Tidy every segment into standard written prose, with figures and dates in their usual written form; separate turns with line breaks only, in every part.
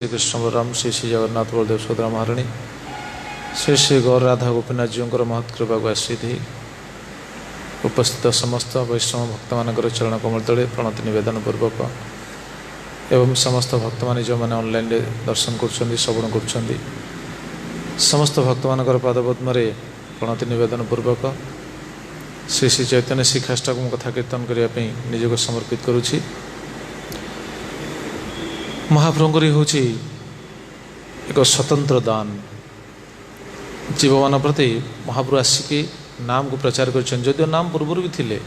श्री कृष्ण बलराम श्री श्री जगन्नाथ बलदेव सुभद्रा महाराणी श्री श्री गौर राधा गोपीनाथ जीव महत् कृपा को आश्रित उपस्थित समस्त वैष्णव भक्त मान चरण कमल तले प्रणति नवेदन पूर्वक एवं समस्त भक्त मान जो मैंने ऑनलाइन दर्शन कर श्रवण कर समस्त भक्त मान पादपद्म प्रणति नवेदन पूर्वक श्री श्री चैतन्य श्रीखाष्टा को कथा कीर्तन करने निजक समर्पित करुछि। महाप्रभुंकर हूँ एक स्वतंत्र दान जीव मान प्रति महाप्रभु आसिकी नाम को प्रचार कर नाम पूर्व भी थिले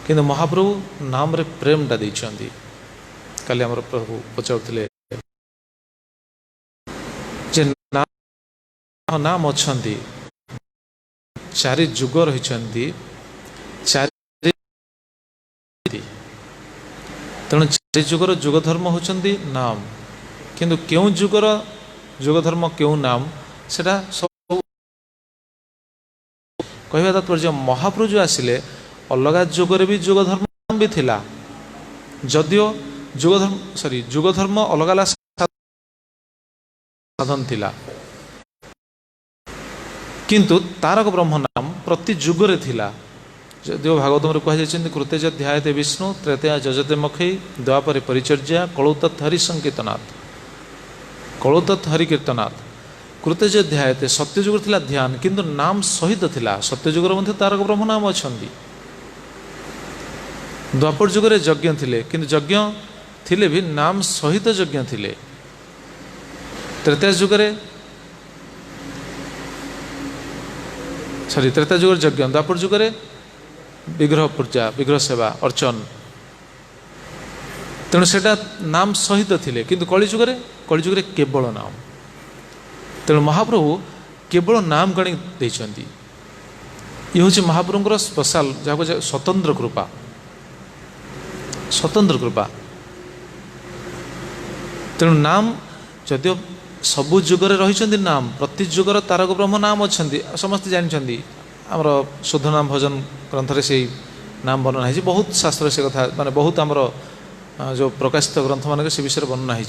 किंतु महाप्रभु नाम रे प्रेमटा देइछंती। काली आमर प्रभु पचारुथिले जे नाम अच्छी चारि जुग रही तेणु चारि जुगर जुग धर्म होचंदी नाम किंतु क्यों जुगर जुग धर्म क्यों नाम सेटा सब कहवा तात्पर्य महाप्रभु जो आसिले अलग जुगर भी जुग धर्म भी थिला जदियो जुग धर्म अलग अलग साधन थिला किंतु तारक ब्रह्म नाम प्रति जुगरे थिला। जो भागवतम कहुई कृते ध्यायते विष्णु त्रेतया जजते मखई द्वापर परिचर्या कलौतत् हरि संकीर्तनाथ कलौतत् हरि कीर्तनाथ कृते ध्यायते सत्यजुग थिला ध्यान किंतु नाम सहित थिला सत्यजुगर मध्य तारक ब्रह्म नाम अच्छी द्वापर जुगरे यज्ञ थिले किंतु यज्ञ थिले भी नाम सहित यज्ञ थिले। त्रेता जुगरे त्रेता जुगर यज्ञ द्वापर जुगरे विग्रह पूजा विग्रह सेवा अर्चन तेणु से नाम सहित थिले किंतु कलिजुगे केवल नाम तेणु महाप्रभु केवल नाम गणी देइछंती। ये हूँ महाप्रभुंर स्पेशल जहाँ स्वतंत्र कृपा तेणु नाम जदिव सबु जुगरे रही नाम प्रति जुगर तारक ब्रह्म नाम अच्छा समस्त जानते आमर शुद्ध नाम भजन ग्रंथ से नाम वर्णना है बहुत शास्त्र से कथा माने बहुत आमर जो प्रकाशित ग्रंथ मान से विषय वर्णना है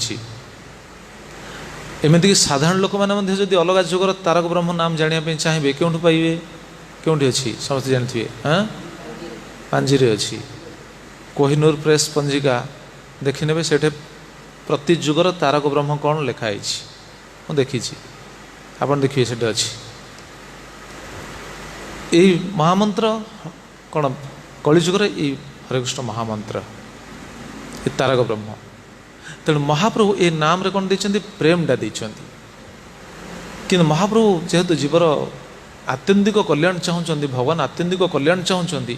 एमती साधारण लोक मैंने जब अलग जुगर तारक ब्रह्म नाम जानापी चाहिए क्यों पाइबे क्योंठी अच्छी समस्त जानते हाँ पांजी अच्छी कोहिनूर प्रेस पंजिका देखने से प्रति जुगर तारक ब्रह्म कौन लिखाई मुझे देखी आप देखिए से अच्छी यही महामंत्र कौन कलिजुगर ये हरे कृष्ण महामंत्र ये तारक ब्रह्म तेणु महाप्रभु ये नाम रे कौन देइछंती प्रेमटा देइछंती किंतु महाप्रभु जेहेतु जीवर आत्यंतिक कल्याण चाहूँगी भगवान आत्यंतिक कल्याण चाहूँगी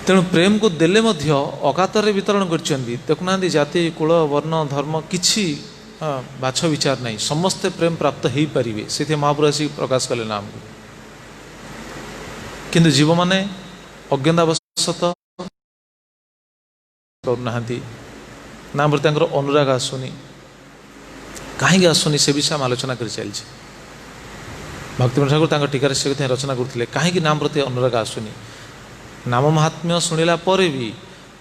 तेणु प्रेम को देले मध्य अकातर वितरण करछंती देखुना जाति कुल वर्ण धर्म किछि बाछ विचार नहीं समस्ते प्रेम प्राप्त हो पारे से महाप्रभु आसिक प्रकाश कले नाम को किंतु जीव माने अज्ञानवशत करना नाम प्रति अनुराग आसुनी कहीं आसुनी से विषय आलोचना कर चलছে भक्ति ठाकुर टीकार से रचना करते कहीं नाम प्रति अनुराग आसुनी नाम महात्म्य शुणिला परे भी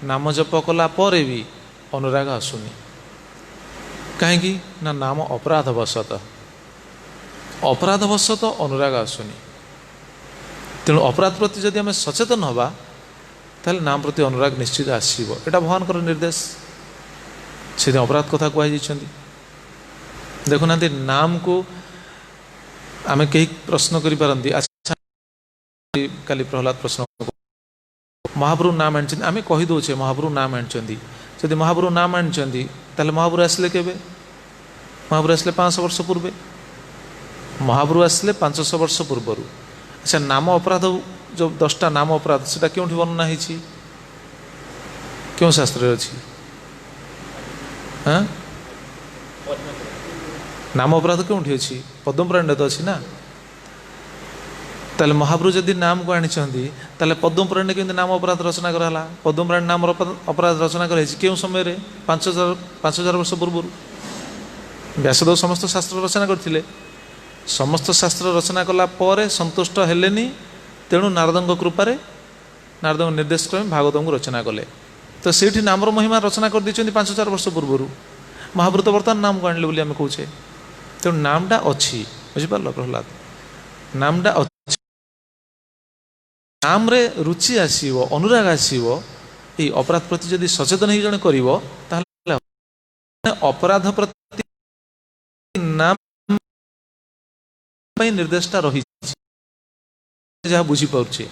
नाम जप कला परे भी अनुराग आसुनी कहीं ना नाम अपराधवशत अनुराग आसुनी तेणु अपराध प्रति जदि आम सचेतन हवा ताले नाम प्रति अनुराग निश्चित आसव यहाँ भगवान निर्देश से अपराध कथा कहुई देखुना नाम को आम कहीं प्रश्न करी अच्छा काली प्रहलाद प्रश्न महाप्रभु नाम आनी आम कहीदे महाप्रभु नाम आनी जदि महाप्रभु नाम आनी महाप्रभु आसिले केबे महाप्रभु आसिले 500 वर्ष पूर्वे महाप्रभु आसिले 500 वर्ष पूर्वर। अच्छा नाम अपराध जो 10टा नाम अपराध से क्यों वर्णना है क्यों शास्त्र अच्छी हाँ नाम अपराध क्यों अच्छी पद्मपुराण तो अच्छी ना ताले महाप्रभु जदि नाम को आनी ताले पद्मपुराण के नाम अपराध रचना कराला पद्मपुराण नाम अपराध रचना कराई क्यों समय 5000 वर्ष पूर्व व्यासदेव समस्त शास्त्र रचना करथिले समस्त शास्त्र रचना कला पर संतुष्ट हेलेनी तेणु नारद कृपारे नारद निर्देश क्रमे भागवत को रचना कले तो से नामर महिमा रचना कर 5000 वर्ष पूर्व महाप्रभु तो बर्तमान नाम को आनिले बोली आम कौचे तेणु नामटा अच्छी बुझिपार प्रहलाद नामटा अच्छी नाम रे रुचि आसीबो अनुराग आसीबो ये अपराध प्रति जदि सचेतन ही जने करिवो ताहले अपराध प्रति नाम निर्देशटा रही जहाँ बुझी पारे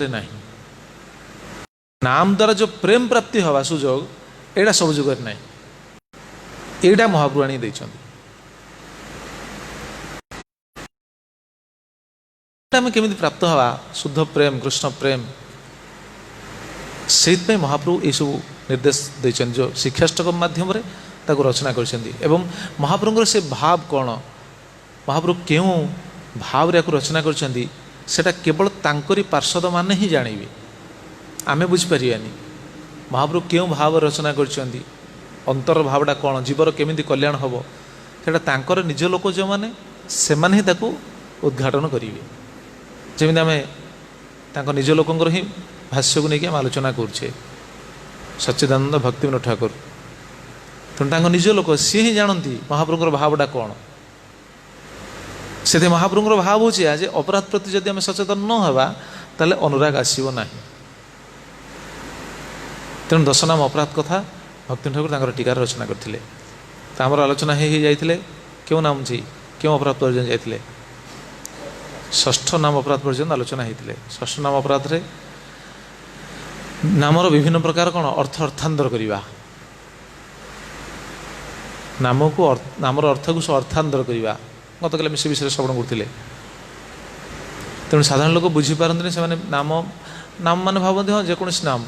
नहीं नाम द्वारा जो प्रेम प्राप्ति हवा सुजोग एटा सब जुगर नहीं एटा महाप्रभु आनी केमिति प्राप्त हवा शुद्ध प्रेम कृष्ण प्रेम से महाप्रभु ये सब निर्देश देछन जो शिक्षाष्टक माध्यम रे ताको रचना करछन्ती एवं महाप्रभुर से भाव कौन महाप्रभु क्यों भाव रे रचना करछन्ती सेटा केवल तांकरी पार्षद माने ही जानिबे आमे बुझिपारियानी महाप्रभु क्यों भाव रचना करछन्ती अंतर भावटा कौन जीवर केमिति कल्याण हबो सेटा तांकर निज लोक जो माने से माने ही ताको उद्घाटन करिवे जेमिति आमे तांको निज लोकंकर ही भाष्य को लेकिन आलोचना करुचे सच्चिदानंद भक्तिविनोद ठाकुर तेणु तांको निज लोक सी ही जानती महाप्रभुर भावटा कौन से महाप्रभुर भाव हो अपराध प्रति जदि आम सचेतन न हवा ताले अनुराग आसीबो नाही तेणु दश नाम अपराध कथा भक्तिविनोद ठाकुर तांकर टीकार रचना करथिले तामर आलोचना हे जाइथिले क्यों नाम छी क्यों अपराध पर्यटन जाइथिले षष्ठ नाम अपराध पर्यटन आलोचना होते षष्ठ नाम अपराध रे नामर विभिन्न प्रकार कौन अर्थ अर्थांतर करवा नाम को नामर अर्थ को अर्थांतर करवा गत काल से विषय श्रवण करते तेणु साधारण लोक बुझीपारती से नाम नाम मान भावती हाँ जेकोसी नाम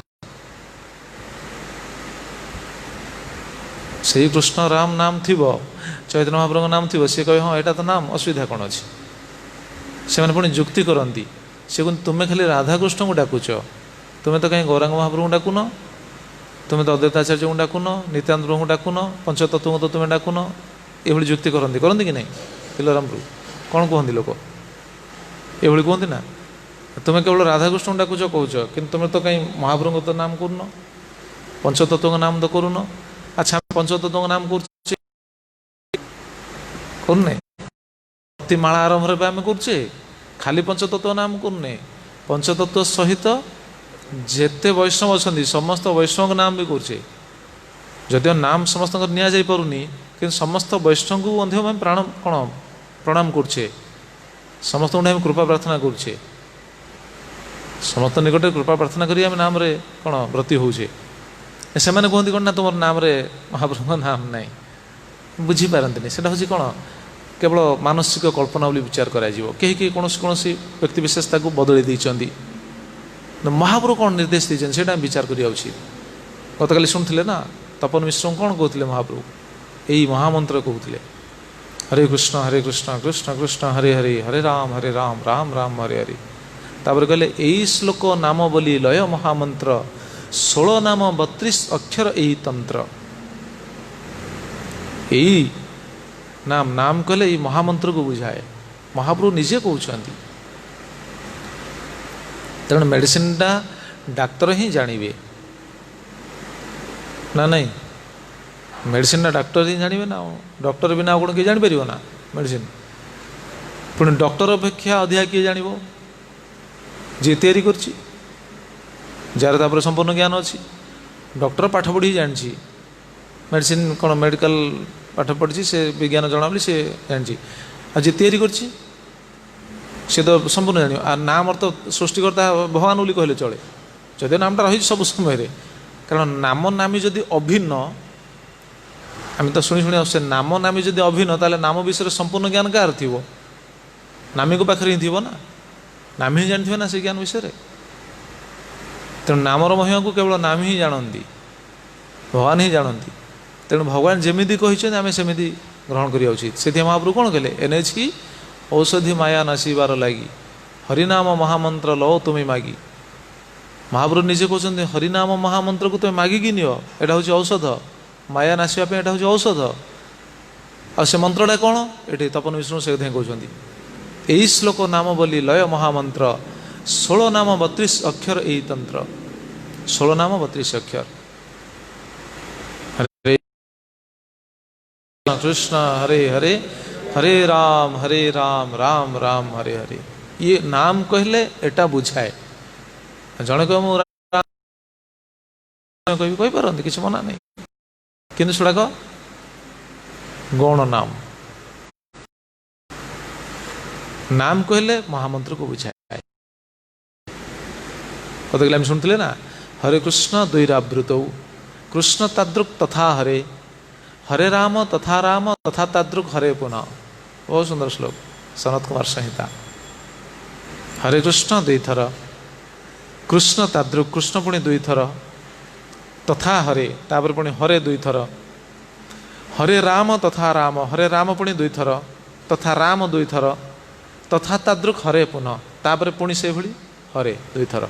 से कृष्ण राम नाम थी चैतन्य महाप्रभु नाम थी सी कहे हाँ यहाँ तो नाम असुविधा कौन अच्छी से पुणी जुक्ति करती से तुम्हें खाली राधाकृष्ण को डाकुच तुम्हें तो कहीं गौरांग महाप्रभु डाकुन तुम्हें तो अद्वैताचार्य को डाकुन नित्यानंद प्रभु को डाकुन पंचतत्व को तो तुम्हें डाकुन ये जुक्ति करती कि नहीं तिलराम प्रभु कौन कहते लोक ये कहते ना तुम्हें केवल राधाकृष्ण को डाकुच कौच कि तुम्हें तो कहीं महाप्रभु तो नाम कर पंचतत्व नाम तो करून अच्छा पंचतत्व नाम कर माला आरंभ आम करे खाली पंचतत्व नाम करने पंचतत्व सहित जेते वैष्णव अच्छा समस्त वैष्णव नाम भी करे जदिव नाम समस्त नि पारुनी कि समस्त वैष्णव को प्राण कौन प्रणाम करे समस्त कृपा प्रार्थना करे समस्त निकट कृपा प्रार्थना करी आम नाम रे कौन व्रती होचे से कहते कौन ना तुम नाम रे महाप्रभु नाम ना बुझीपारती से कौन केवल मानसिक कल्पना बोली विचार कहीं कौन व्यक्ति विशेष बदली देती महाप्रभु कौन निर्देश देते से विचार करा उचित गत काली शुणुले ना तपन मिश्र कौन कहते महाप्रभु यही महामंत्र कहते हरे कृष्ण कृष्ण कृष्ण हरे हरे हरे राम राम राम हरे हरे तापर कहले यही श्लोक नाम बोली लय महामंत्र 16 नाम 32 अक्षर यही तंत्र यही नाम नाम कहले ये महामंत्र को बुझाए महाप्रभु निजे कहते तेणु मेडिसिन टा डाक्तर ही जानवे ना नहीं मेडिसिन डाक्तर ही जानवे ना डॉक्टर बिना कौन किए जापर ना मेडिसिन पुणी डॉक्टर अपेक्षा अधिका किए जान जी तैयारी कर जार तापर संपूर्ण ज्ञान अच्छी डॉक्टर पाठ पढ़ी जानी मेडिसिन कौन मेडिकल पाठ पढ़ी से विज्ञान जना बोली सी जानी आज जी तैयारी कर तो संपूर्ण जान आ नाम अर्थ सृष्टिकर्ता भगवान बोली कहले चले जदि नामटा रही सब समय कारण नाम नामी जदि अभिन्न आम तो शुणी शुणी से नाम नामी जदि अभिन्न ताले नाम विषय संपूर्ण ज्ञान कार थी नामी को पाखे ही थी ना नाम ही जानते ना से ज्ञान विषय तेणु नामर महिमा को केवल नाम ही जानती भगवान ही जानती तेणु भगवान जमीदी कहते आम सेमती ग्रहण करा उचित से महाप्रभु कौन कहले एनएचकी औषधि माया नासीबार लगी हरिनाम महामंत्र लो तुम्हें मागी महाप्रभु निजे कहते हरिनाम महामंत्र को तुम्हें मागिकी नियो एटा हूँ औषध माया नासवाई एटा हूँ औषध आ से मंत्रटा कौन ये तपन विष्णु से कहते यही श्लोक नाम बोली लय महामंत्र 16 नाम 32 अक्षर यही तंत्र 16 नाम 32 अक्षर कृष्ण हरे हरे हरे राम राम राम हरे हरे। ये नाम कहले एटा बुझाए। जड़े कह मुझे कही पारती किसी मना नहीं, किंतु सेटाक गौण नाम नाम कहले महामंत्र को बुझाए। कत आम शुणुले ना, हरे कृष्ण द्वैरावृत कृष्ण तादृक् तथा हरे, हरे राम तथा तादृक् हरे पुनः। बहुत सुंदर श्लोक, सनत कुमार संहिता। हरे कृष्ण दुईथर, कृष्ण तादृक् कृष्ण पुणी दुईथर, तथा हरे तापर पुणी हरे दुईथर, हरे राम हरे राम पुणी दुईथर, तथा राम दुईथर, तथा तादृक् हरे पुनः तापर पुणी से भली हरे दुईथर।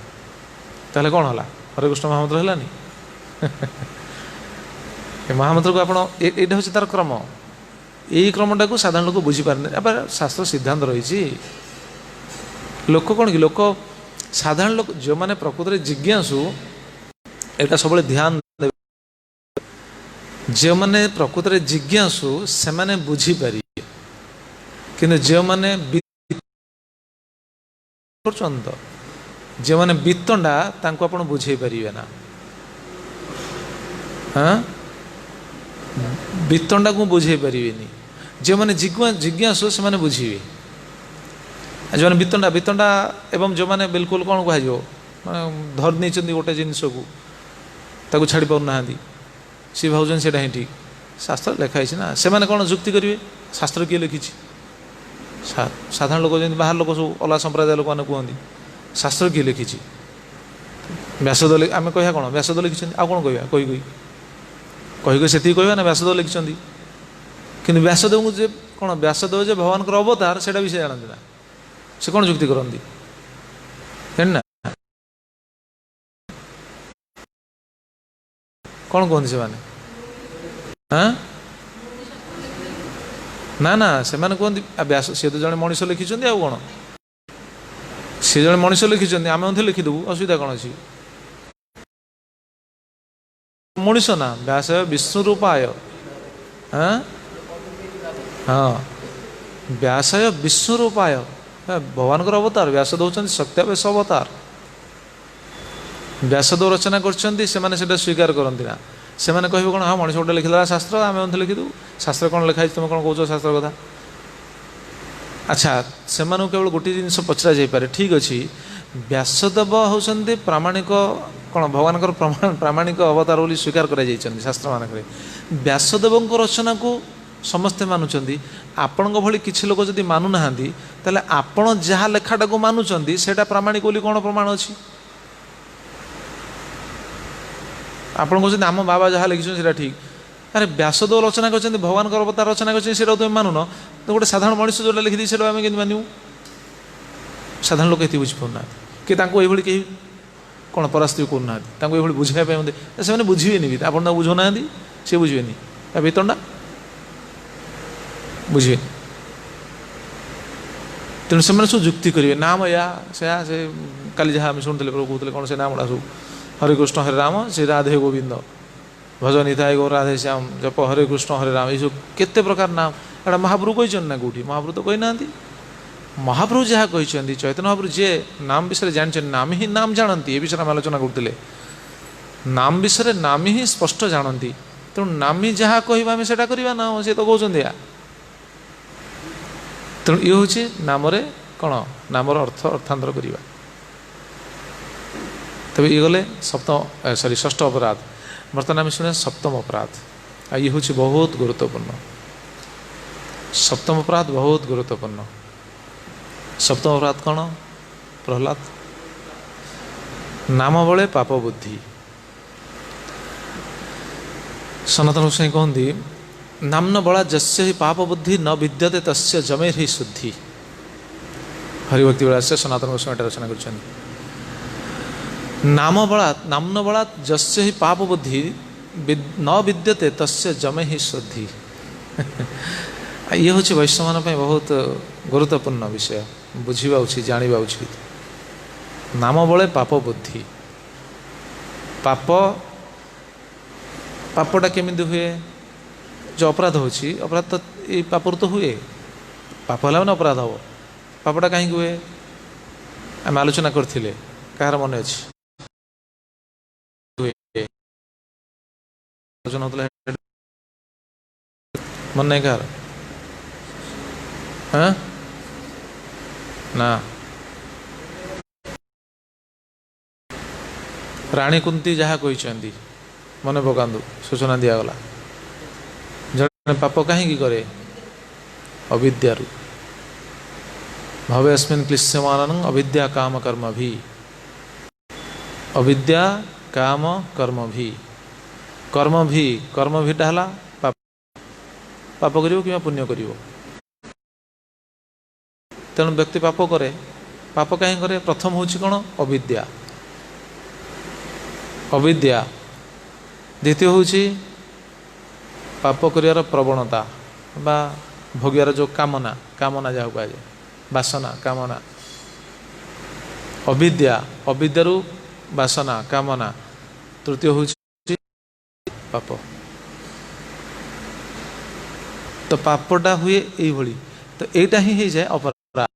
ताहले कौन हला? हरे कृष्ण महामंत्र हलानी? महामंत्र को आप यहाँ हूँ तार क्रम। यही क्रमटा को साधारण लोक बुझीपारे। अब शास्त्र सिद्धांत रही लोक कौन कि लोक साधारण लोक जो मैंने प्रकृत में जिज्ञासु एटा सब ध्यान देवे। जो मैंने प्रकृत में जिज्ञासु से मैंने बुझीपारे, किंतु जो मैंने जो मैंने वितंडा तांको आपण बुझे पारिबे ना। हाँ, वितंडा को बुझे पारिबेनी। जो मैंने जिज्ञासु से मैंने बुझीबे। जो मैंने वितंडा वितंडा एवं जो मैंने बिल्कुल कौन कह माने धर नहीं गोटे जिनस को ताकू छाड़ी पार ना सी भावुन से ठीक शास्त्र लिखाई ना। से मैंने कौन जुक्ति करेंगे? शास्त्र किए लिखी? साधारण लोक जमी बाहर लोक सब अलग संप्रदाय लोक मैंने कहते शास्त्र किए लिखी? व्यासदेव आम कह कौन? व्यासदेव लिखिं। आ कौन कह कही से कहना ना व्यासदेव लिखिं। कि व्यासदेव को जे कौन व्यासदेव जे भगवान अवतार से भी से जानते ना। से कौन जुक्ति करती ना? कौन कहते से माने? हाँ ना ना से मैंने कहते व्यास सी तो जड़े मनीष लिखिं। आ कौन सी जड़े मनीष लिखिं, आम लिखिदेबू, असुविधा कौन अच्छी? मनीष ना व्यास विष्णु रूपाय। हाँ हाँ व्यासाय विष्णु रूपाय, भगवान अवतार। व्यासदेव होती सत्यावेश अवतार। व्यासदेव रचना कर स्वीकार करती ना। से मैंने कह कौन? हाँ मनीष गोटे लिखिदेला शास्त्र, आम लिखिदेबू। शास्त्र कौन लिखाई? तुम कौन कौच शास्त्र कथा? अच्छा से केवल गोटे जिनस पचरा जापे। ठीक अच्छे, व्यासदेव होती प्रामाणिक कौन भगवान प्रामाणिक अवतार बोली स्वीकार कर शास्त्र मानक। व्यासदेव रचना को समस्ते मानुंट। आपण भली किसी लोक जदि मानुना ताले आपण जहाँ लेखाटा को मानुंट सेटा प्रामाणिक बोली कौन प्रमाण अच्छी? आप आम बाबा जहाँ लिखिं से ठीक। अरे व्यासदेव रचना कर भगवान अवतार रचना कर तुम मानुन, तो गोटे साधारण मनीष जो लिखिदी से आम के मानू? साधारण लोक ये बुझीपाना कि ये कहीं कौन परास्ती करना ये बुझाई मत से बुझे भी। आप बुझौना सी बुझे भीतरटा बुझे। तेणु से सब जुक्ति करेंगे नाम या से काली जहाँ शुणुले प्रभु कहते कौन से नाम गुड़ा सब हरे कृष्ण हरे राम श्री राधे गोविंद भजन हिताय गौ राधे श्याम जप हरे कृष्ण हरे राम, ये सब केते प्रकार नाम एटा महाप्रभु कही ना कौटी? महाप्रभु तो कही ना। महाप्रभु जहाँ कहते चैतन्य महाप्रभु जे नाम विषय जानते नाम ही नाम जानती। ये विषय में आलोचना करते नाम विषय नाम ही स्पष्ट जानती। तेणु नाम ही जहाँ कह से करवा ना सी तो कहते या। तेणु ये हूँ नाम कौन नामर अर्थ अर्थांतर करवा। तब ये गले सप्तम सॉरी षष्ठ अपराध। बर्तमान आम शुणे सप्तम अपराध। ये हूँ बहुत गुरुत्वपूर्ण। सप्तम अपराध बहुत गुरुत्वपूर्ण। सप्तम अपराध कौन? प्रहलाद नाम बड़े पाप बुद्धि। सनातन गोस्वामी कहती नामन बड़ा जस्य ही पाप बुद्धि न विद्यते तस्य जमेर ही शुद्धि। हरिभक्ति बड़ा से सनातन गोस्वामी रचना कर नाम बड़ा जस्य ही पाप बुद्धि न विद्यते तस्य जमे ही शुद्धि। ये हूँ वैष्णव मान बहुत गुरुत्वपूर्ण विषय बुझा उचित जाना उचित। नाम बड़े पाप बुद्धि। पाप पापटा केमिति हुए? जो अपराध होची अपराध तो ये पापर तो हुए पाप है ना अपराध हम पापटा कहीं हुए आम आलोचना करथिले कहार मन अच्छी आलोचना होता मन नहीं कहार हाँ ना राणी कुंती जहाँ कहते मन पकातु सूचना दिगला जड़े पाप कहीं करे अविद्यारू भवे अस्मिन् क्लिश्यमान अविद्या काम कर्म भी अविद्या काम कर्म भी टाला पाप पाप करिवो कि पुण्य करिवो तेणु व्यक्ति पाप करे पाप कहीं करे प्रथम हूँ कौन अविद्या अविद्या द्वितीय हूँ पाप करियार प्रवणता बा भोगियार जो कामना कामना जहाँ कहुए वासना कामना अविद्या अविद्यारू वासना कामना तृतीय हूँ पाप तो पापटा हुए यही तो यहाँ ही जाए अपराध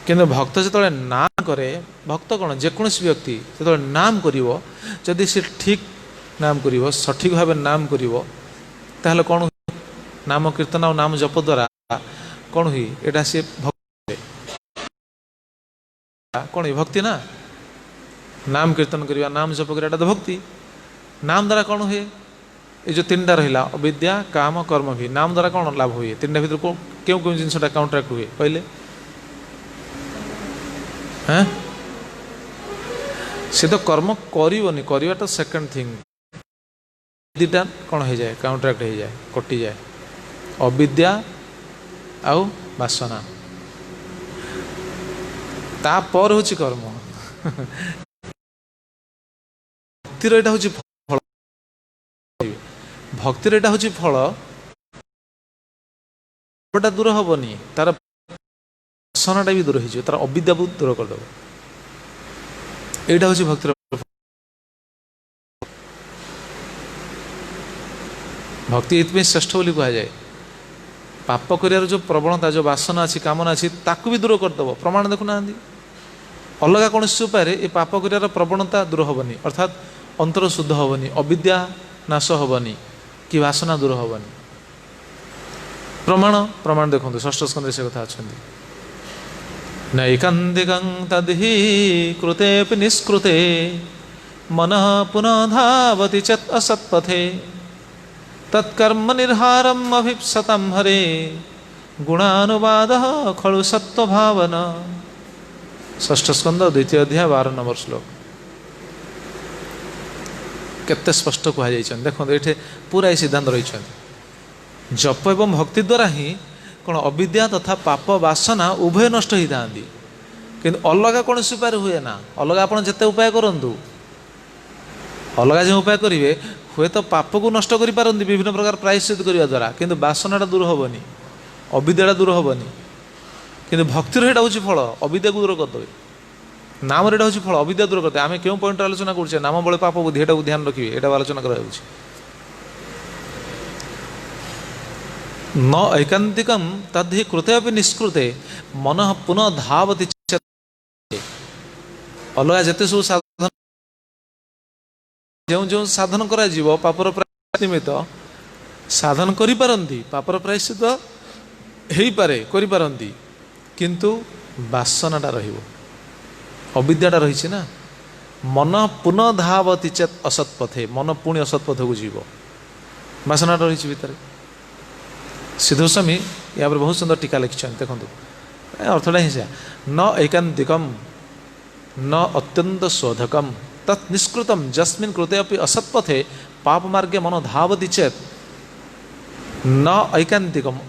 किंतु भक्त जो नाम करे भक्त कौन जेकोसी व्यक्ति जो नाम करिवो जदि से ठीक नाम करिवो सठिक भाव नाम करिवो ताहले कौन नाम कीर्तन और नाम जप द्वारा कौन हुई एटा सी भक्ति कौन भक्ति ना नाम कीर्तन करवा नाम जप कर तो भक्ति नाम द्वारा कौन हुए ये जो तीन रहा अविद्या काम कर्म भी नाम द्वारा कौन लाभ हुए तीन भर क्यों क्यों जिनसा काउंट्राक्ट हुए कहले हाँ से तो कर्म करनी करवा तो सेकेंड थिंग दीटा कौन हो जाए काउंट्राक्ट हो जाए कटि जाए अविद्या आउ वासना तापर हूँ कर्म भक्तिर यहाँ हूँ फल भक्तिर यहाँ हूँ फल दूर हेनी तार वासनाटा भी दूर हो तार अविद्या बहुत दूर करदेव यहाँ हूँ भक्तिर भक्ति ये श्रेष्ठ बोली कहुए पाप कर जो प्रवणता जो वासना अच्छी कामना अच्छी ताकू भी दूर करदेव प्रमाण देखुना अलग कौन उपाय ये पाप कर प्रवणता दूर हेनी अर्थात अंतर शुद्ध हेनी अविद्या नाश हेनी कि वासना दूर हेनी प्रमाण प्रमाण देखो षष्ठ स्कंदे से कथा अच्छा नैकान्तिकं तद्धि कृते निष्कृते मन पुनः धावति चेत् असत्पथे तत्कर्म निर्हारम अभिप्सतं हरे गुणानुवादः खलु सत्वभावना षष्ठ स्कंद द्वितीय अध्याय 12 नंबर श्लोक केते स्पष्ट कहुई देखो ये पूरा ये सिद्धांत रही जप एवं भक्ति द्वारा ही कौन अविद्या तथा पाप वासना उभय नष्ट होता किंतु अलग कौन उपाय हुए ना अलग आप जिते उपाय करूँ अलग जो उपाय करेंगे हुए तो पाप को नष्ट कर पारती विभिन्न प्रकार प्रायश्चित करने द्वारा किंतु वासनाटा दूर हेनी अविद्याटा दूर हेनी किंतु भक्तिर यहाँ हूँ फल अविद्या को दूर करदे नाम यहाँ हूँ फल अविद्या दूर करते आम क्यों पॉइंट आलोचना करें नाम बड़े पाप बुद्धि एटा ध्यान रखिए यहाँ आलोचना कर न ऐकांतिकम तद्धि कृते अभी निष्कृते मन पुनः धावति अलग जिते सब साधन जो जो साधन करा पापर प्रायश्चित निमित्त साधन करि पारंती पापर प्रायश्चित हो पारे करि पारंती किंतु वासनाटा रहिबो अविद्याटा रही ना मन पुनः धावति चेत् असत्पथे मन पुणी असत्पथ को जीव वासनाटा रही भितर सिद्धोस्वामी या बहुत सुंदर टीका लिखिं देखो अर्थटा ही न ऐकांतिकम न अत्यंत शोधकम तत् निष्कृतम जस्मिन् कृते अपि असत्पथे पाप मार्गे मन धावति चेत् न ऐकांतिकम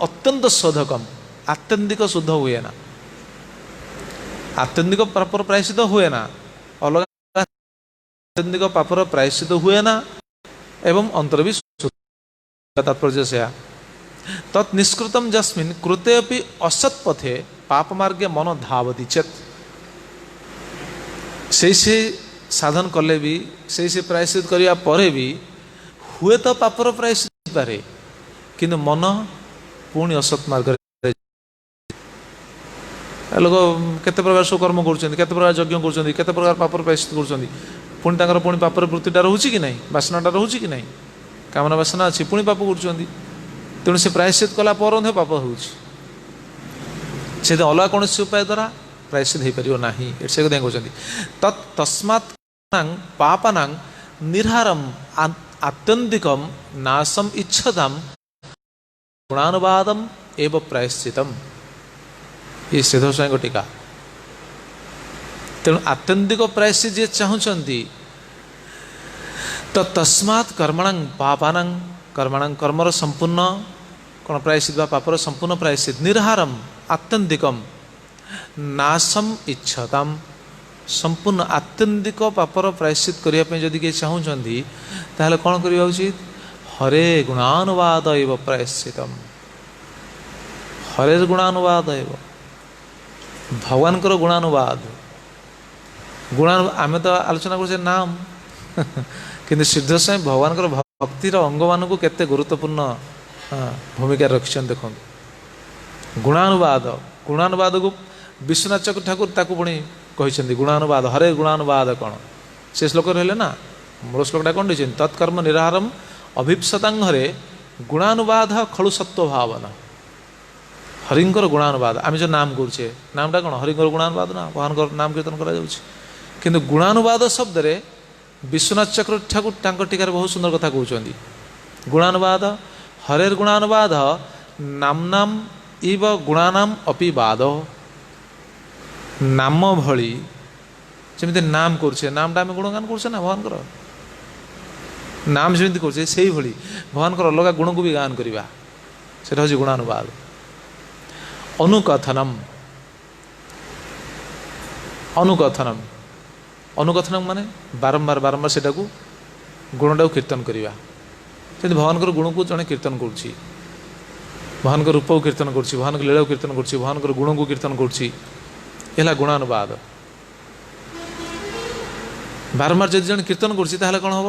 अत्यंत शोधकम आत्यंतिक शुद्ध हुए ना आत्यंतिक पापर प्रायश्चित हुए ना अलग आत्यंतिक पापर प्रायश्चित हुए ना एवं अंतर भी तात्पर्य से तत् निष्कृतम जस्मिन् कृते अपि असत्पथे पाप मार्गे मन धावति चेत् से साधन कले भी से प्रायश्चित करने पर भी हुए तो पापर प्रायश्चित पारे किंतु मन पुणी असत मार्ग लोक केते प्रकार सुकर्म करुँच केते प्रकार यज्ञ करुँच केते प्रकार पापर प्रायश्चित करुँच पुणी तांकर पुणी पापर वृत्तिटा रोचे कि नहीं बासनाटा रोचे कि नहीं कामना बासना अच्छी पुणी पाप करुँच तेणु से प्रायश्चित कला पर पाप हो अलग कौन उपाय द्वारा प्रायश्चित हो पार ना से कहते तस्मात् पापानां निर्हारम आत्यंतिकम नाशम इच्छताम गुणानुवादम एवं प्रायश्चितम ये श्रीधर स्वामी टीका तेणु आत्यंतिक प्रायश्चित जे चाहते तो तस्मात् कर्मणां पापानां कर्मणां कर्मर संपूर्ण कौन प्रायश्चित पापर संपूर्ण प्रायश्चित निर्हारम आत्यंतिकम नाशम इच्छताम संपूर्ण आत्यंतिक पापर प्रायश्चित करने जदि किए चाहते ताहले कौन करवा उचित हरे गुणानुवाद एवं प्रायश्चितम हरे गुणानुवाद एवं भगवान गुणानुवाद आम तो आलोचना कर नाम किंतु सिद्ध स्वामी भगवान भक्तिर अंग मान को केते गुरुत्वपूर्ण भूमिका रखिछन देखो गुणानुवाद गुणानुवाद को विश्वनाथ चक्र ठाकुर ताकू पुणी कहते गुणानुवाद हरे गुणानुवाद कौन से श्लोक रहे ना मूल श्लोकटा कौन रही तत्कर्म निराहारम अभिप्सतांघरे गुणानुवाद खलु सत्व भावना हरिंकर गुणानुवाद आम जो नाम करुचे नामटा कौन हरिंकर गुणानुवाद ना भगवान नाम कीर्तन करा किंतु गुणानुवाद शब्द रे विश्वनाथ चक्र ठाकुर टीकार बहुत सुंदर कथा कहते गुणानुवाद हरेर गुणानुवाद नामनाम इव गुणानाम अपि वाद नाम भली जमी नाम करुचे नामटा आम गुणगान करुचे ना भगवान नाम जमी करुचे से भली भगवान अलग गुण को भी गान करवा से हूँ गुणानुवाद अनुकथनम अनुकथनम अनुकथनम माने बारंबार बारंबार से गुणटा कीर्तन करवा जमी भगवान गुण को जड़े कीर्तन करुच्ची भगवान रूप को कीर्तन करुच्ची भगवान लीला को कीर्तन करुच्ची भगवान गुण को कीर्तन करुच्ची है गुणानुवाद बारंबार जब जन कीर्तन करुच्ची ताहले कौन हम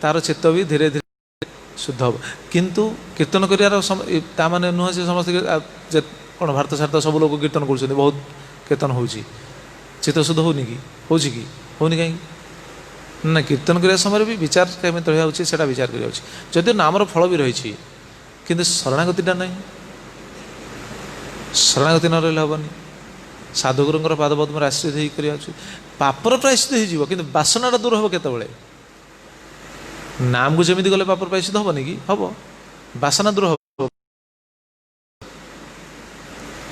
तार चित्त भी धीरे धीरे शुद्ध हम किंतु कीर्तन कर माने नुह से समस्त कौन भारत सारत सब लोग कीर्तन कर बहुत कीर्तन हो चित्त शुद्ध होनी कि होनी कहीं ना कीर्तन करने समय भी विचार केमी रहा उचित विचार करा जदि नामर फल भी रही किंतु शरणागतिटा ना शरणागति न रही हेनी साधुगुरुंर पादपद्म आश्रित हो पापर प्रायश्चित हो कि बासनाटा दूर हम केतबले नाम को जमी गले पापर प्रायश्चित हेनी कि हम बासना दूर हम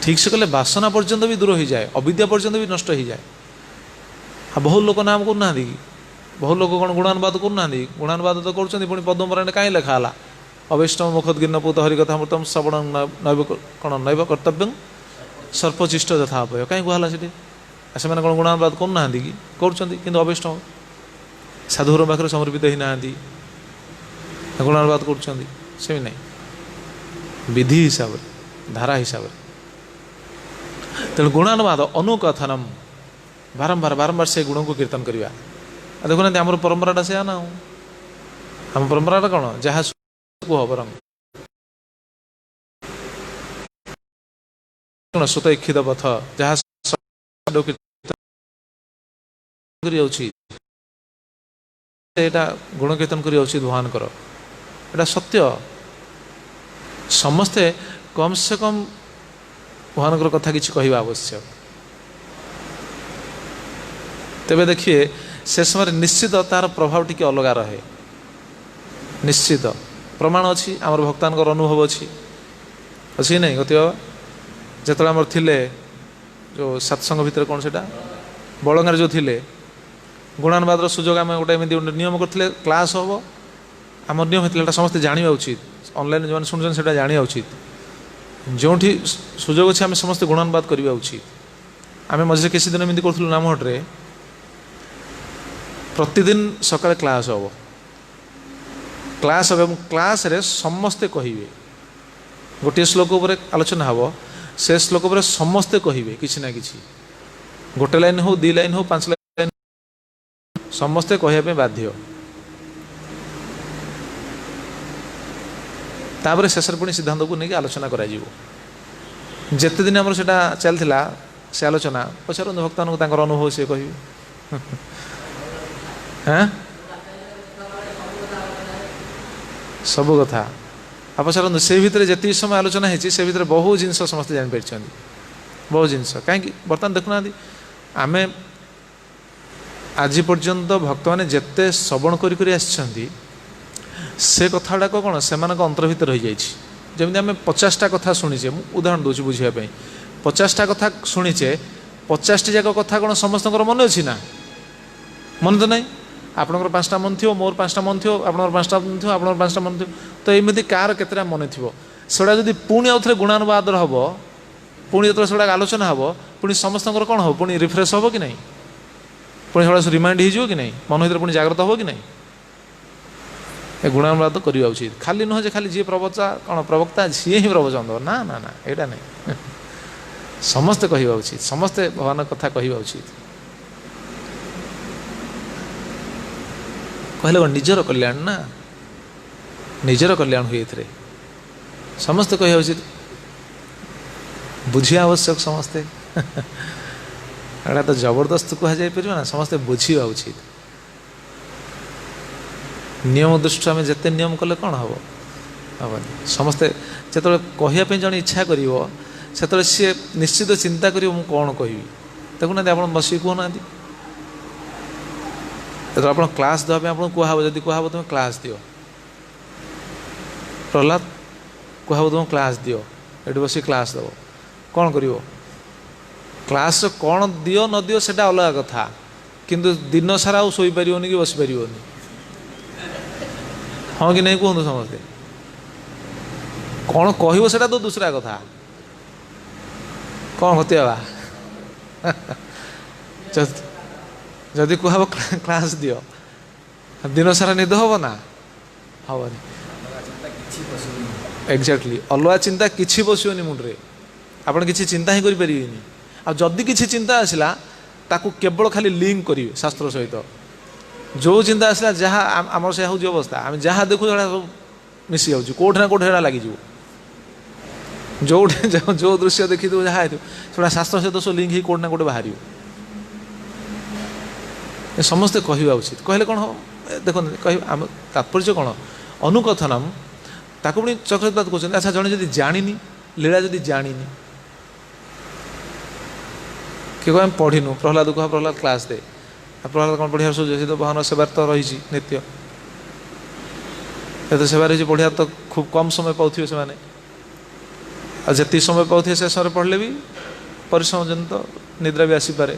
ठीक से कले बासना पर्यंत भी दूर हो जाए अविद्या पर्यंत भी नष्ट हो जाए बहुत लोग नाम करना कि बहुत लोग कौन गुणानुवाद करना गुणानुवाद तो कर पद्म पुराण कहीं लिखाला अवैष्णव मुखोद्गिन्न पूत हरिकथामृतम श्रवण नैव कौन नैव कर्तव्य सर्पचिष्ट यथापय कहीं कहला से कौन गुणानुवाद करना कि कर अवैष्णव साधुर पाखे समर्पित ही ना गुणानुवाद कर विधि हिसाब से धारा हिसाब से तेणु गुणानुवाद अनुकथनम बारंबार बारंबार से गुण को कीर्तन करवा देखुना आम परंपराटा से ना आम परंपराटा कौन जहाँ कह बरंग सुत इक्षित पथ जहाँ गुण कीर्तन कर भगवान एटा सत्य समस्ते कम से कम भगवान कथा किसी कहवा आवश्यक तेबे देखिए से समय निश्चित तार प्रभाव टी अलग रहे निश्चित प्रमाण अच्छी आम भक्तान अनुभव अच्छी अच्छी नहीं गति बाबा जिते आम थे जो सत्संग भितर कौन से बड़ंगार जो थे गुणानुवाद सुजोग आम गोटे नियम करते क्लास हम आम नियम होता समस्त जाना उचित ऑनलाइन जो शुणुन से जाना उचित जो सुजोग अच्छे आम समस्त गुणानुवाद करवा उचित आम मझे किसी दिन एमती करूँ नामहट्रे प्रतिदिन सकाଳେ क्लास हम क्लास रे समस्ते कहिबे गोटे श्लोक उपरे आलोचना हम से श्लोक उपरे समस्ते कहिबे किछि ना किछि गोटे लाइन हो 2 लाइन हो 5 लाइन समस्ते कहया पे बाध्य तापर शेष पुणी सिद्धांत को लेकिन आलोचना करा जेते दिन आमर सेटा चलता से आलोचना पचार भक्त मान अनुभव सी कह हाँ सब कथा आप पचार से भितर जी समय आलोचना होती से भितर बहुत जिन समस्ते जापारी बहुत जिनस कहीं बर्तमान देखुना आम आज पर्यंत भक्त मैंने जिते श्रवण करी से कथा गुड़ाक कौन से अंतर भितर रही जामी आम 50टा कथा शुणीचे उदाहरण दूसरी बुझापी 50टा कथा शुणीचे 50टी जाक कथा कौन समस्त मन अच्छी ना मन तो नहीं आपणकर 5टा मन थो मोर 5टा मन थो आपणकर 5टा मन थो आपणकर 5टा मन थो तो एमती कार केतटा मन थो सेटा जब पुणी आउ थे गुणानुवाद हम पुणी जो सेटा आलोचना हम पुणी समस्त कौन हम पुणी रिफ्रेश हम कि नहीं पुणी से रिमाइंड हो कि नहीं मन भर पुणी जाग्रत हम कि नहीं ए गुणानुवाद करवा उचित खाली नुह खाली जी प्रवक्ता कौन प्रवक्ता जी ही प्रवचन दो ना ना ना यहाँ नहीं समस्ते कहवा उचित समस्ते भगवान कथा कहवा उचित कहले कौन निजर कल्याण ना निजर कल्याण हुए थे समस्ते कहवा उचित बुझिया आवश्यक समस्ते एटा तो जबरदस्त कहुपर ना समस्ते बुझा उचित नियम दृष्टि आम जिते नियम कले कौन हम हम समस्ते जो कहवाई जन इच्छा कर से सी निश्चित चिंता कर कौन कहि देखुना आप बस कहना जो आप क्लास देवाई आप कहब जब कहब तुम क्लास दियो प्रहलाद कहब तुम क्लास दियो ये बस क्लास दब कौन कर क्लास कौन दियो न दियो से अलग कथा किंतु दिन सारा शोपार कि बस पार हाँ कि नहीं कहतु समस्ते कौन कह से तो दूसरा कथा कौन होती जदि कहब क्लास दियो दिन सारा निद हम ना हेनी एक्जाक्टली अलगा चिंता किसी बसोनी मुंडे आपड़ किसी चिंता ही करें आदि किसी चिंता आसला ताकू केवल खाली लिंक करेंगे शास्त्र सहित जो चिंता आसला जहाँ आम से हूँ अवस्था आम जहाँ देखु सब मिसी जाऊँ कौटना कौटे लगे जो जो दृश्य देखी जहाँ थोड़ा शास्त्र सहित सब लिंक ही कौटना कौटे बाहर समस्ते कहवा उचित कहले कौन हम देख कह तात्पर्य कौन अनुकथनम ताकू पुणी चक्रवर्ती कहते अच्छा जड़े जब जानी लीला जब जानी किए कह पढ़ीनु प्रहलाद कह प्रहलाद क्लास दे प्रहलाद कौन पढ़िया सोचे तो भगवान सेवार तो रही नित्य तो सेवा रही पढ़िया तो खूब कम समय पाथे से जी समय पाथे से समय पढ़ले भी परिश्रम जनित निद्रा भी आसीपे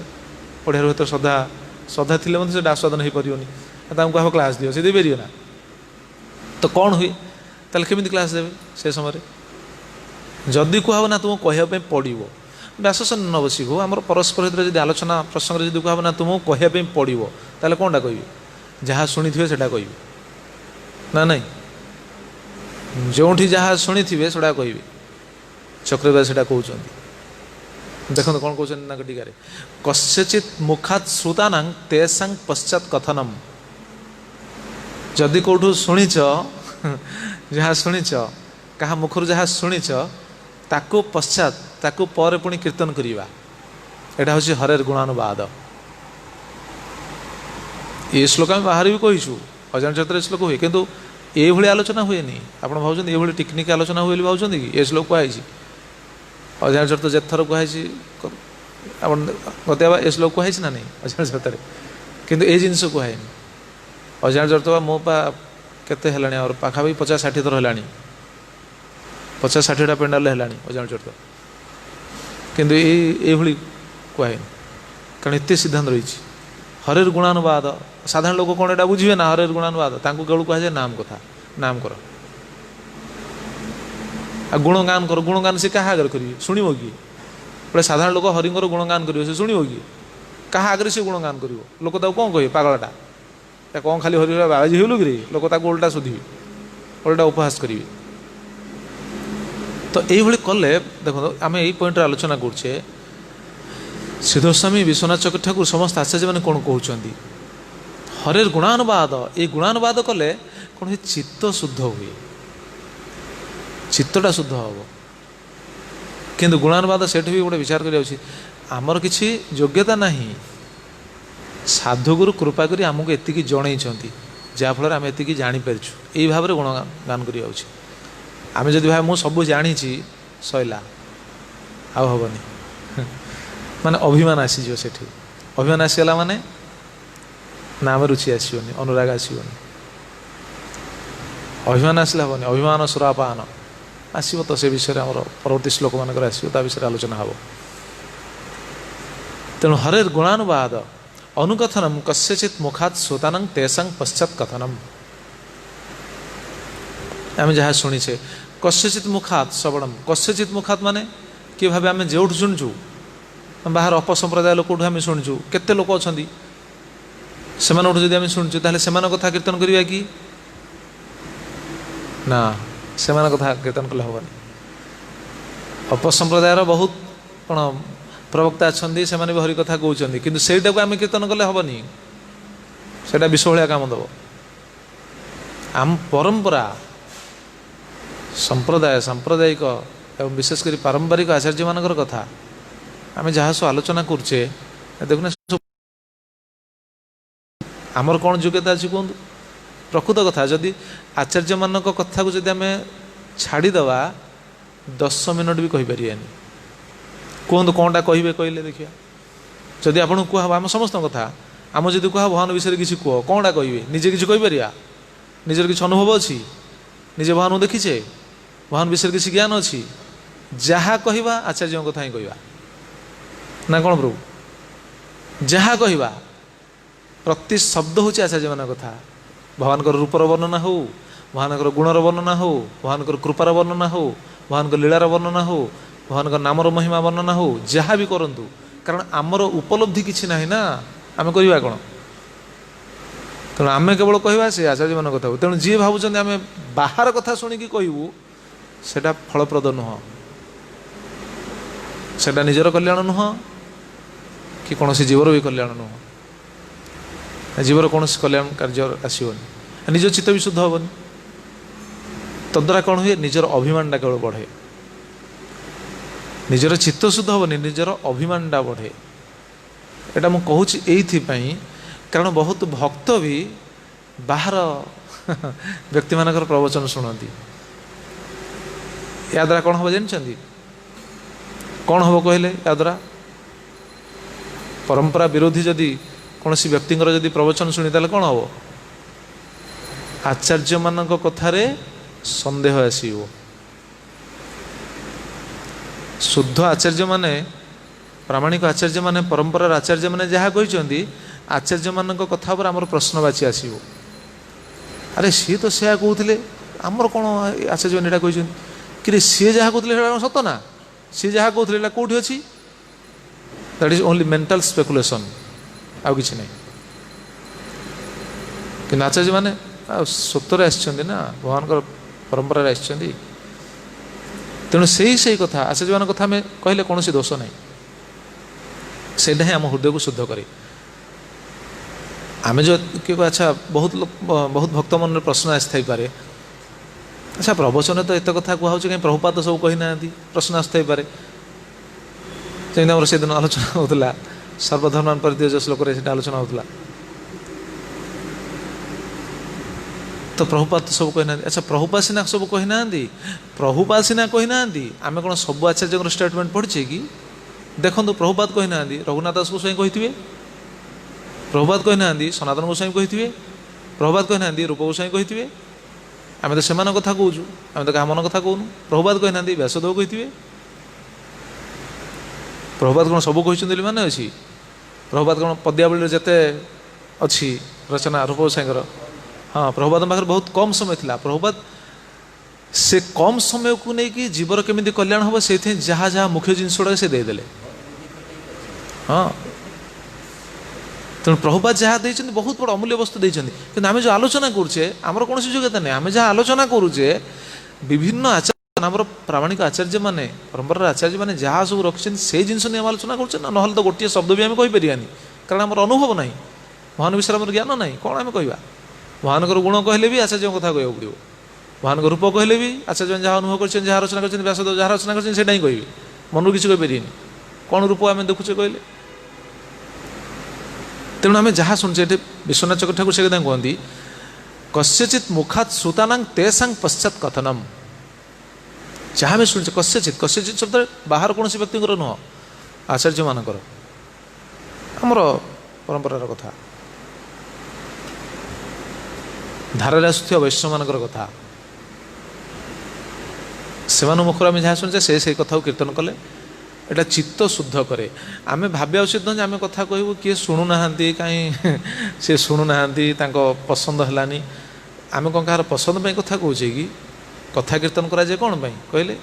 पढ़िया हुए तो श्रद्धा श्रद्धा थी से आस्वादन हो पारनी कह क्लास दियो से देपार ना तो कौन हुए ताल केमी क्लास देवे से समय जदि कहब ना तुमको कहवाई पड़ो व्यासन न बस को आम परस्पर हित जब आलोचना प्रसंग में कहब ना तुमको कहवाई पड़ो ताले कौनटा कह जहाँ शुणी थे से कह ना नहीं जो जहाँ शुणी थे से कह चक्रवर्ती से कहते देखो कौन कहते टीकार कस्यचित मुखात श्रुतानां तेषां पश्चात कथनम जदि कौटू शुणीच जहाँ शुणीच क्या मुखर जहाँ शुणीच ताकू पश्चात ताकू पर पुणी कीर्तन करवा यहाँ हूँ हरेर गुणानुवाद ये श्लोक आम बाहर भी कहीचु अजान चरित्र श्लोक हुए किंतु ये आलोचना हुए आप भावुँ ये टेक्निक आलोचना हुए भावुँ कि ये श्लोक कहुई अजान चरित्र जेथर कहुई गत ये श्लोक कहुई ना नहीं अजान चरित्र किंतु ये जिनस कहुए अजान चरित्र मो पा केते हेलाणी और पाखापाखि 50-60 थर हेलाणी 50-60टा पेंडाल हेलाणी अजान चरित्र किंतु ये कहुए कारण एत सिद्धांत रही हरेर गुणानुवाद साधारण लोक कौन यहाँ बुझे ना हरेर गुणानुवाद केवल कहुए नाम कथा नाम कर गुणगान कर गुणगान से क्या आगे करेंगे शुणव कि गोटे साधारण लोक हरिंकर गुणगान कर शुणव कि क्या आगे से गुणगान कर लोक कौन कहे पागलटा कौन खाली हरि बाबाजी हलु कि लोक उल्टा शोधे उल्टा उपहास करेंगे तो ये कले देखो आम यही पॉइंट आलोचना करुचे सिद्धस्वामी विश्वनाथ चक्र ठाकुर समस्त आचार्य मैंने कौन कहते हरेर गुणानुवाद ये गुणानुवाद कले कौन चित्त शुद्ध हुए ଚିତ୍ତଟା ଶୁଦ୍ଧ ହେବ। କିନ୍ତୁ ଗୁଣାନୁବାଦ ସେଠି ବି ଗୋଟେ ବିଚାର କରି ଯାଉଛି, ଆମର କିଛି ଯୋଗ୍ୟତା ନାହିଁ, ସାଧୁଗୁରୁ କୃପା କରି ଆମକୁ ଏତିକି ଜଣେଇଛନ୍ତି, ଯାହାଫଳରେ ଆମେ ଏତିକି ଜାଣିପାରିଛୁ, ଏଇ ଭାବରେ ଗୁଣଗାନ କରି ଯାଉଛି। ଆମେ ଯଦି ଭାବେ ମୁଁ ସବୁ ଜାଣିଛି ସଇଲା, ଆଉ ହେବନି। ମାନେ ଅଭିମାନ ଆସିଯିବ ସେଠି। ଅଭିମାନ ଆସିଗଲା ମାନେ ନାମ ରୁଚି ଆସିବନି, ଅନୁରାଗ ଆସିବନି। ଅଭିମାନ ଆସିଲେ ହେବନି, ଅଭିମାନ ସୁରାପାନ ଆସିବ ତ, ସେ ବିଷୟରେ ଆମର ପରବର୍ତ୍ତୀ ଶ୍ଲୋକମାନଙ୍କରେ ଆସିବ, ତା ବିଷୟରେ ଆଲୋଚନା ହେବ। ତେଣୁ ହରେର୍ ଗୁଣାନୁବାଦ ଅନୁକଥନମ କସ୍ୟଚିତ୍ ମୁଖାତ୍ ଶ୍ରୋତାନଂ ତେଷାଂ ପଶ୍ଚାତ୍ କଥନମ୍। ଆମେ ଯାହା ଶୁଣିଛେ କସ୍ୟଚିତ୍ ମୁଖାତ୍ ଶ୍ରବଣମ୍, କସ୍ୟଚିତ୍ ମୁଖାତ୍ ମାନେ କିଏ ଭାବେ ଆମେ ଯେଉଁଠୁ ଶୁଣିଛୁ, ବାହାର ଅପସମ୍ପ୍ରଦାୟ ଲୋକଠୁ ଆମେ ଶୁଣିଛୁ, କେତେ ଲୋକ ଅଛନ୍ତି ସେମାନଙ୍କଠୁ ଯଦି ଆମେ ଶୁଣିଛୁ, ତାହେଲେ ସେମାନଙ୍କ କଥା କୀର୍ତ୍ତନ କରିବା କି? ନା, ସେମାନଙ୍କ କଥା କୀର୍ତ୍ତନ କଲେ ହେବନି। ଅପସମ୍ପ୍ରଦାୟର ବହୁତ କ'ଣ ପ୍ରବକ୍ତା ଅଛନ୍ତି, ସେମାନେ ବି ହରି କଥା କହୁଛନ୍ତି, କିନ୍ତୁ ସେଇଟାକୁ ଆମେ କୀର୍ତ୍ତନ କଲେ ହେବନି, ସେଇଟା ବିଷ ଭଳିଆ କାମ ଦେବ। ଆମ ପରମ୍ପରା, ସମ୍ପ୍ରଦାୟ, ସାମ୍ପ୍ରଦାୟିକ ଏବଂ ବିଶେଷ କରି ପାରମ୍ପରିକ ଆଚାର୍ଯ୍ୟମାନଙ୍କର କଥା ଆମେ ଯାହା ସବୁ ଆଲୋଚନା କରୁଛେ, ଦେଖୁନା ଆମର କ'ଣ ଯୋଗ୍ୟତା ଅଛି କୁହନ୍ତୁ? ପ୍ରକୃତ କଥା, ଯଦି ଆଚାର୍ଯ୍ୟମାନଙ୍କ କଥାକୁ ଯଦି ଆମେ ଛାଡ଼ିଦେବା 10 ମିନିଟ୍ ବି କହିପାରିବାନି। କୁହନ୍ତୁ କ'ଣଟା କହିବେ କହିଲେ ଦେଖିବା। ଯଦି ଆପଣଙ୍କୁ କୁହାହେବ ଆମ ସମସ୍ତଙ୍କ କଥା, ଆମ ଯଦି କୁହା ଭଗବାନ ବିଷୟରେ କିଛି କୁହ, କ'ଣଟା କହିବେ? ନିଜେ କିଛି କହିପାରିବା? ନିଜର କିଛି ଅନୁଭବ ଅଛି? ନିଜେ ଭଗବାନଙ୍କୁ ଦେଖିଛେ? ଭଗବାନ ବିଷୟରେ କିଛି ଜ୍ଞାନ ଅଛି? ଯାହା କହିବା ଆଚାର୍ଯ୍ୟଙ୍କ କଥା ହିଁ କହିବା, ନା କ'ଣ ପ୍ରଭୁ? ଯାହା କହିବା ପ୍ରତି ଶବ୍ଦ ହେଉଛି ଆଚାର୍ଯ୍ୟମାନଙ୍କ କଥା। ଭଗବାନଙ୍କର ରୂପର ବର୍ଣ୍ଣନା ହେଉ, ଭଗବାନଙ୍କର ଗୁଣର ବର୍ଣ୍ଣନା ହେଉ, ଭଗବାନଙ୍କର କୃପାର ବର୍ଣ୍ଣନା ହେଉ, ଭଗବାନଙ୍କ ଲୀଳାର ବର୍ଣ୍ଣନା ହେଉ, ଭଗବାନଙ୍କ ନାମର ମହିମା ବର୍ଣ୍ଣନା ହେଉ, ଯାହା ବି କରନ୍ତୁ, କାରଣ ଆମର ଉପଲବ୍ଧି କିଛି ନାହିଁ ନା, ଆମେ କରିବା କ'ଣ? ତେଣୁ ଆମେ କେବଳ କହିବା ସେ ଆଚାର୍ଯ୍ୟମାନଙ୍କ କଥା ହେଉ। ତେଣୁ ଯିଏ ଭାବୁଛନ୍ତି ଆମେ ବାହାର କଥା ଶୁଣିକି କହିବୁ, ସେଇଟା ଫଳପ୍ରଦ ନୁହଁ, ସେଇଟା ନିଜର କଲ୍ୟାଣ ନୁହଁ, କି କୌଣସି ଜୀବର ବି କଲ୍ୟାଣ ନୁହଁ। ଜୀବର କୌଣସି କଲ୍ୟାଣ କାର୍ଯ୍ୟ ଆସିବନି, ନିଜ ଚିତ୍ତ ବି ଶୁଦ୍ଧ ହେବନି। ତଦ୍ୱାରା କ'ଣ ହୁଏ? ନିଜର ଅଭିମାନଟା କେବଳ ବଢ଼େ, ନିଜର ଚିତ୍ତ ଶୁଦ୍ଧ ହେବନି, ନିଜର ଅଭିମାନଟା ବଢ଼େ। ଏଇଟା ମୁଁ କହୁଛି ଏଇଥିପାଇଁ, କାରଣ ବହୁତ ଭକ୍ତ ବି ବାହାର ବ୍ୟକ୍ତିମାନଙ୍କର ପ୍ରବଚନ ଶୁଣନ୍ତି। ଏହାଦ୍ୱାରା କ'ଣ ହେବ ଜାଣିଛନ୍ତି? କ'ଣ ହେବ କହିଲେ? ଏହାଦ୍ୱାରା ପରମ୍ପରା ବିରୋଧୀ ଯଦି କୌଣସି ବ୍ୟକ୍ତିଙ୍କର ଯଦି ପ୍ରବଚନ ଶୁଣି, ତାହେଲେ କ'ଣ ହେବ? ଆଚାର୍ଯ୍ୟମାନଙ୍କ କଥାରେ ସନ୍ଦେହ ଆସିବ। ଶୁଦ୍ଧ ଆଚାର୍ଯ୍ୟମାନେ, ପ୍ରାମାଣିକ ଆଚାର୍ଯ୍ୟମାନେ, ପରମ୍ପରାର ଆଚାର୍ଯ୍ୟମାନେ ଯାହା କହିଛନ୍ତି, ଆଚାର୍ଯ୍ୟମାନଙ୍କ କଥା ଉପରେ ଆମର ପ୍ରଶ୍ନବାଚୀ ଆସିବ। ଆରେ ସିଏ ତ ସେୟା କହୁଥିଲେ, ଆମର କ'ଣ ଆଚାର୍ଯ୍ୟମାନେ ଏଇଟା କହିଛନ୍ତି? କିରେ ସିଏ ଯାହା କହୁଥିଲେ ସେଇଟା କ'ଣ ସତ ନା? ସିଏ ଯାହା କହୁଥିଲେ ଏଇଟା କେଉଁଠି ଅଛି? ଦ୍ୟାଟ୍ ଇଜ୍ ଓନ୍ଲି ମେଣ୍ଟାଲ ସ୍ପେକୁଲେସନ୍, ଆଉ କିଛି ନାହିଁ। କିନ୍ତୁ ଆଚାର୍ଯ୍ୟମାନେ ଆଉ ସତରେ ଆସିଛନ୍ତି ନା, ଭଗବାନଙ୍କର ପରମ୍ପରାରେ ଆସିଛନ୍ତି। ତେଣୁ ସେଇ କଥା ଆଚାର୍ଯ୍ୟମାନଙ୍କ କଥା ଆମେ କହିଲେ କୌଣସି ଦୋଷ ନାହିଁ, ସେଇଟା ହିଁ ଆମ ହୃଦୟକୁ ଶୁଦ୍ଧ କରେ। ଆମେ ଯଦି ଆଚ୍ଛା, ବହୁତ ଭକ୍ତ ମନରେ ପ୍ରଶ୍ନ ଆସିଥାଇପାରେ, ଆଚ୍ଛା ପ୍ରବଚନ ତ ଏତେ କଥା କୁହାହେଉଛି, କାହିଁ ପ୍ରଭୁପାଦ ସବୁ କହିନାହାନ୍ତି? ପ୍ରଶ୍ନ ଆସିଥାଇପାରେ। ଯେମିତି ଆମର ସେଦିନ ଆଲୋଚନା ହେଉଥିଲା, ସର୍ବଧର୍ମାନ ପରିତ୍ୟଜ୍ୟ ଶ୍ଲୋକରେ ସେଇଟା ଆଲୋଚନା ହେଉଥିଲା। ତ ପ୍ରଭୁପାଦ ତ ସବୁ କହିନାହାନ୍ତି। ଆଚ୍ଛା ପ୍ରଭୁପାଦ ସିନା ସବୁ କହିନାହାନ୍ତି, ପ୍ରଭୁପାଦ ସିନା କହିନାହାନ୍ତି, ଆମେ କ'ଣ ସବୁ ଆଚାର୍ଯ୍ୟଙ୍କର ଷ୍ଟେଟମେଣ୍ଟ ପଢ଼ିଛେ କି? ଦେଖନ୍ତୁ, ପ୍ରଭୁପାଦ କହିନାହାନ୍ତି, ରଘୁନାଥ ଦାସ ଗୋସ୍ୱାମୀ କହିଥିବେ। ପ୍ରଭୁପାଦ କହିନାହାନ୍ତି, ସନାତନ ଗୋସ୍ୱାମୀ କହିଥିବେ। ପ୍ରଭୁପାଦ କହିନାହାନ୍ତି, ରୂପ ଗୋସ୍ୱାମୀ କହିଥିବେ। ଆମେ ତ ସେମାନଙ୍କ କଥା କହୁଛୁ, ଆମେ ତ କାହା ମନ କଥା କହୁନୁ। ପ୍ରଭୁପାଦ କହିନାହାନ୍ତି, ବ୍ୟାସଦେବ କହିଥିବେ। ପ୍ରଭୁପାଦ କ'ଣ ସବୁ କହିଛନ୍ତି ବୋଲି ମାନେ ଅଛି? ପ୍ରଭୁପାଦ କ'ଣ ପଦ୍ୟାବଳୀରେ ଯେତେ ଅଛି ରଚନା ରୂପ ଗୋସ୍ୱାମୀଙ୍କର, ହଁ, ପ୍ରଭୁପାଦଙ୍କ ପାଖରେ ବହୁତ କମ୍ ସମୟ ଥିଲା। ପ୍ରଭୁପାଦ ସେ କମ୍ ସମୟକୁ ନେଇକି ଜୀବର କେମିତି କଲ୍ୟାଣ ହେବ, ସେଇଥିପାଇଁ ଯାହା ଯାହା ମୁଖ୍ୟ ଜିନିଷ ଗୁଡ଼ାକ ସେ ଦେଇଦେଲେ। ହଁ, ତେଣୁ ପ୍ରଭୁପାଦ ଯାହା ଦେଇଛନ୍ତି ବହୁତ ବଡ଼ ଅମୂଲ୍ୟ ବସ୍ତୁ ଦେଇଛନ୍ତି। କିନ୍ତୁ ଆମେ ଯେଉଁ ଆଲୋଚନା କରୁଛେ, ଆମର କୌଣସି ଯୋଗ୍ୟତା ନାହିଁ। ଆମେ ଯାହା ଆଲୋଚନା କରୁଛେ, ବିଭିନ୍ନ ଆଚାର୍ଯ୍ୟ, ଆମର ପ୍ରାମାଣିକ ଆଚାର୍ଯ୍ୟମାନେ, ପରମ୍ପରାର ଆଚାର୍ଯ୍ୟମାନେ ଯାହା ସବୁ ରଖିଛନ୍ତି, ସେଇ ଜିନିଷ ନେଇ ଆମେ ଆଲୋଚନା କରୁଛେ ନା। ନହେଲେ ତ ଗୋଟିଏ ଶବ୍ଦ ବି ଆମେ କହିପାରିବାନି, କାରଣ ଆମର ଅନୁଭବ ନାହିଁ, ଭଗବାନ ବିଷୟରେ ଆମର ଜ୍ଞାନ ନାହିଁ। କ'ଣ ଆମେ କହିବା? ଭଗବାନଙ୍କର ଗୁଣ କହିଲେ ବି ଆଚାର୍ଯ୍ୟଙ୍କ କଥା କହିବାକୁ ପଡ଼ିବ। भगवान रूप कहले भी आचार्य जहाँ अनुभव कर रचना कर व्यासदेव जहाँ रचना कर ही कह मन किसी कहीपर कौन रूप आम देखुचे कहले। तेणु आम जहाँ शुणुचे विश्वनाथ चक्रवर्ती ठाकुर से कथा कहती कस्यचित मुखात श्रुतानां तेषां पश्चात कथनम। जहाँ भी शुणुचे कस्यचित शब्द बाहर कौन व्यक्ति नुह आचार्य मानकर आमर परंपरार कथा धारा आसुवा वैष्णव मानकर कथा से मुखर आम जहाँ शुणुचे से कथा कीर्तन कले एटा चित्त शुद्ध करे। आम भाव्या उचित न आम कथा कहूँ किए शुणुना कहीं सी शुणुना पसंद है आम कौन कहार पसंद पर कथा कहे कि कथा कीर्तन कराए कौन पाई कहले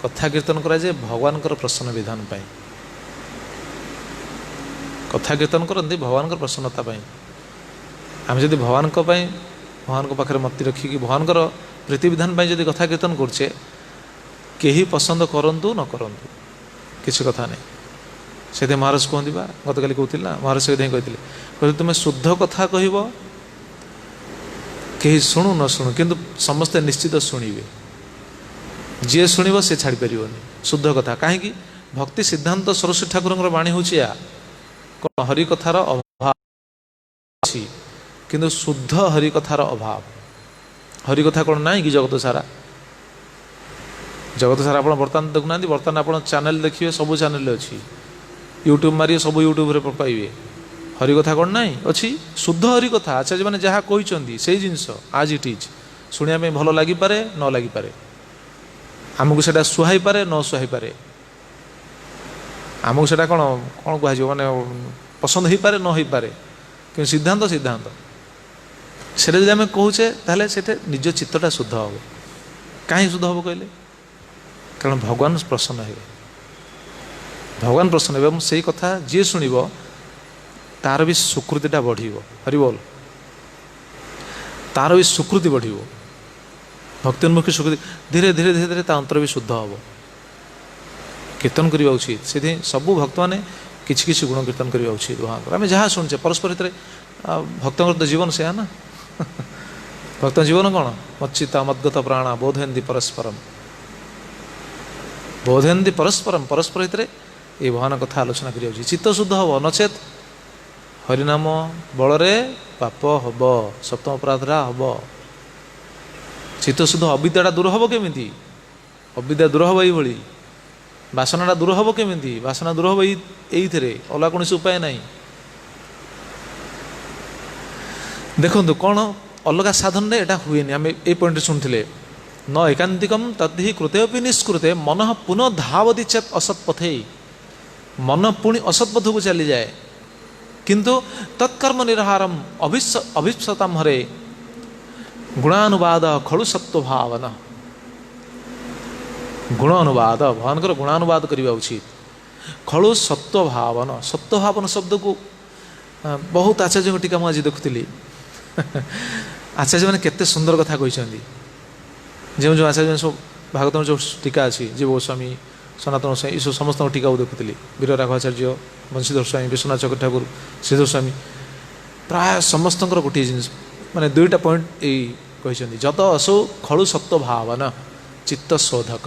कथा कीर्तन कराए भगवान प्रसन्न विधान पाई कथा कीर्तन करती भगवान प्रसन्नता पाई। आम जब भगवान पाखे मति रखिकी भगवान प्रीति विधान जब कथा कीर्तन करछे केही पसंद करंतु न करंतु किसी कथा नहीं से महाराज कहती गत काली कहते ना महाराज से कहते तुम्हें शुद्ध कथा कह कहीं शुणु न शुणु किंतु समस्ते निश्चित शुणवे जी शुणव सी छाड़ पार शुद्ध कथा कहीं भक्ति सिद्धांत सरस्वती ठाकुर बाणी हूँ या कौन हरिकथार अभाव अच्छी किंतु शुद्ध हरिकथार अभाव हरिकथा कौन ना कि जगत सारा जगत सारा आप बर्तमान देखुना बर्तमान आप चैनल देखिए सब चैनल अच्छी यूट्यूब मारे सब यूट्यूब पाइबे हरिकथा कौन ना अच्छी शुद्ध हरिकथा आचार्य मैंने जहाँ कहते से जिनस आज इट इज शुणा भल लगिपे न लगिपे आमको से सुहाई पारे न सुहाई पारे आमको से कौन कौन कह मैंने पसंद हो पारे न हो पारे कि सिद्धांत सिद्धांत से जब आम कहे ताले से निज चित्तटा शुद्ध हम कहीं शुद्ध हम कहले कारण भगवान प्रसन्न हे भगवान प्रसन्न हे से कथा जी शुणव तार भी स्वीकृतिटा बढ़ हरिबोल तार भी स्वीकृति बढ़ भक्तिन्मुखी स्वीकृति धीरे धीरे धीरे धीरे अंतर भी शुद्ध हम कीर्तन करवा उचित से सबू भक्त मैंने किसी किसी गुण कीर्तन करवा उचित वहाँ आम जहाँ शुणुचे परस्पर भितर भक्त तो जीवन से है ना भक्त जीवन कौन मच्चिता मद्गत प्राणा बोधयन्ति परस्परम बोधयन्ति परस्परम परस्पर भितर ये भगवान कथा आलोचना करा चित्त शुद्ध हम नचेत हरिनाम बलरे पाप हम सप्तम अपराधरा हम चित्त शुद्ध अविद्याटा दूर हम केमी अविद्या दूर हम ये बासनाटा दूर हम केमी बासना दूर हम ये अलग कौन उपाय ना देखो कौन अलग साधन एटा हुए आम ये पॉइंट शुणुले न एकांतिकम तद्धि कृते निष्कृते मन पुनः धावती चेत असत्पथे मन पुणी असत्पथ को चली जाए किंतु तत्कर्म निर्हारम अभिप्सतम हरे गुणानुवाद खलु सत्व भावना गुण अनुवाद भगवान गुणानुवाद करवा उचित खलु सत्व भावना सत्व भावना शब्द को बहुत आचार्य टीका मुझे देखुली आचार्य मैंने केते सुंदर कथा कहते जो जो आचार्य सब भागवत जो टीका अच्छी जीव गोस्वामी सनातन गोस्वामी ये समस्त टीका देखुली वीर राघवाचार्य बंशीधर स्वामी विश्वनाथ चक्रवर्ती ठाकुर श्रीधर स्वामी प्राय समस्त गोटे जिन माने दुईटा पॉइंट यही जत असो खलु सत्व भावना चित्त शोधक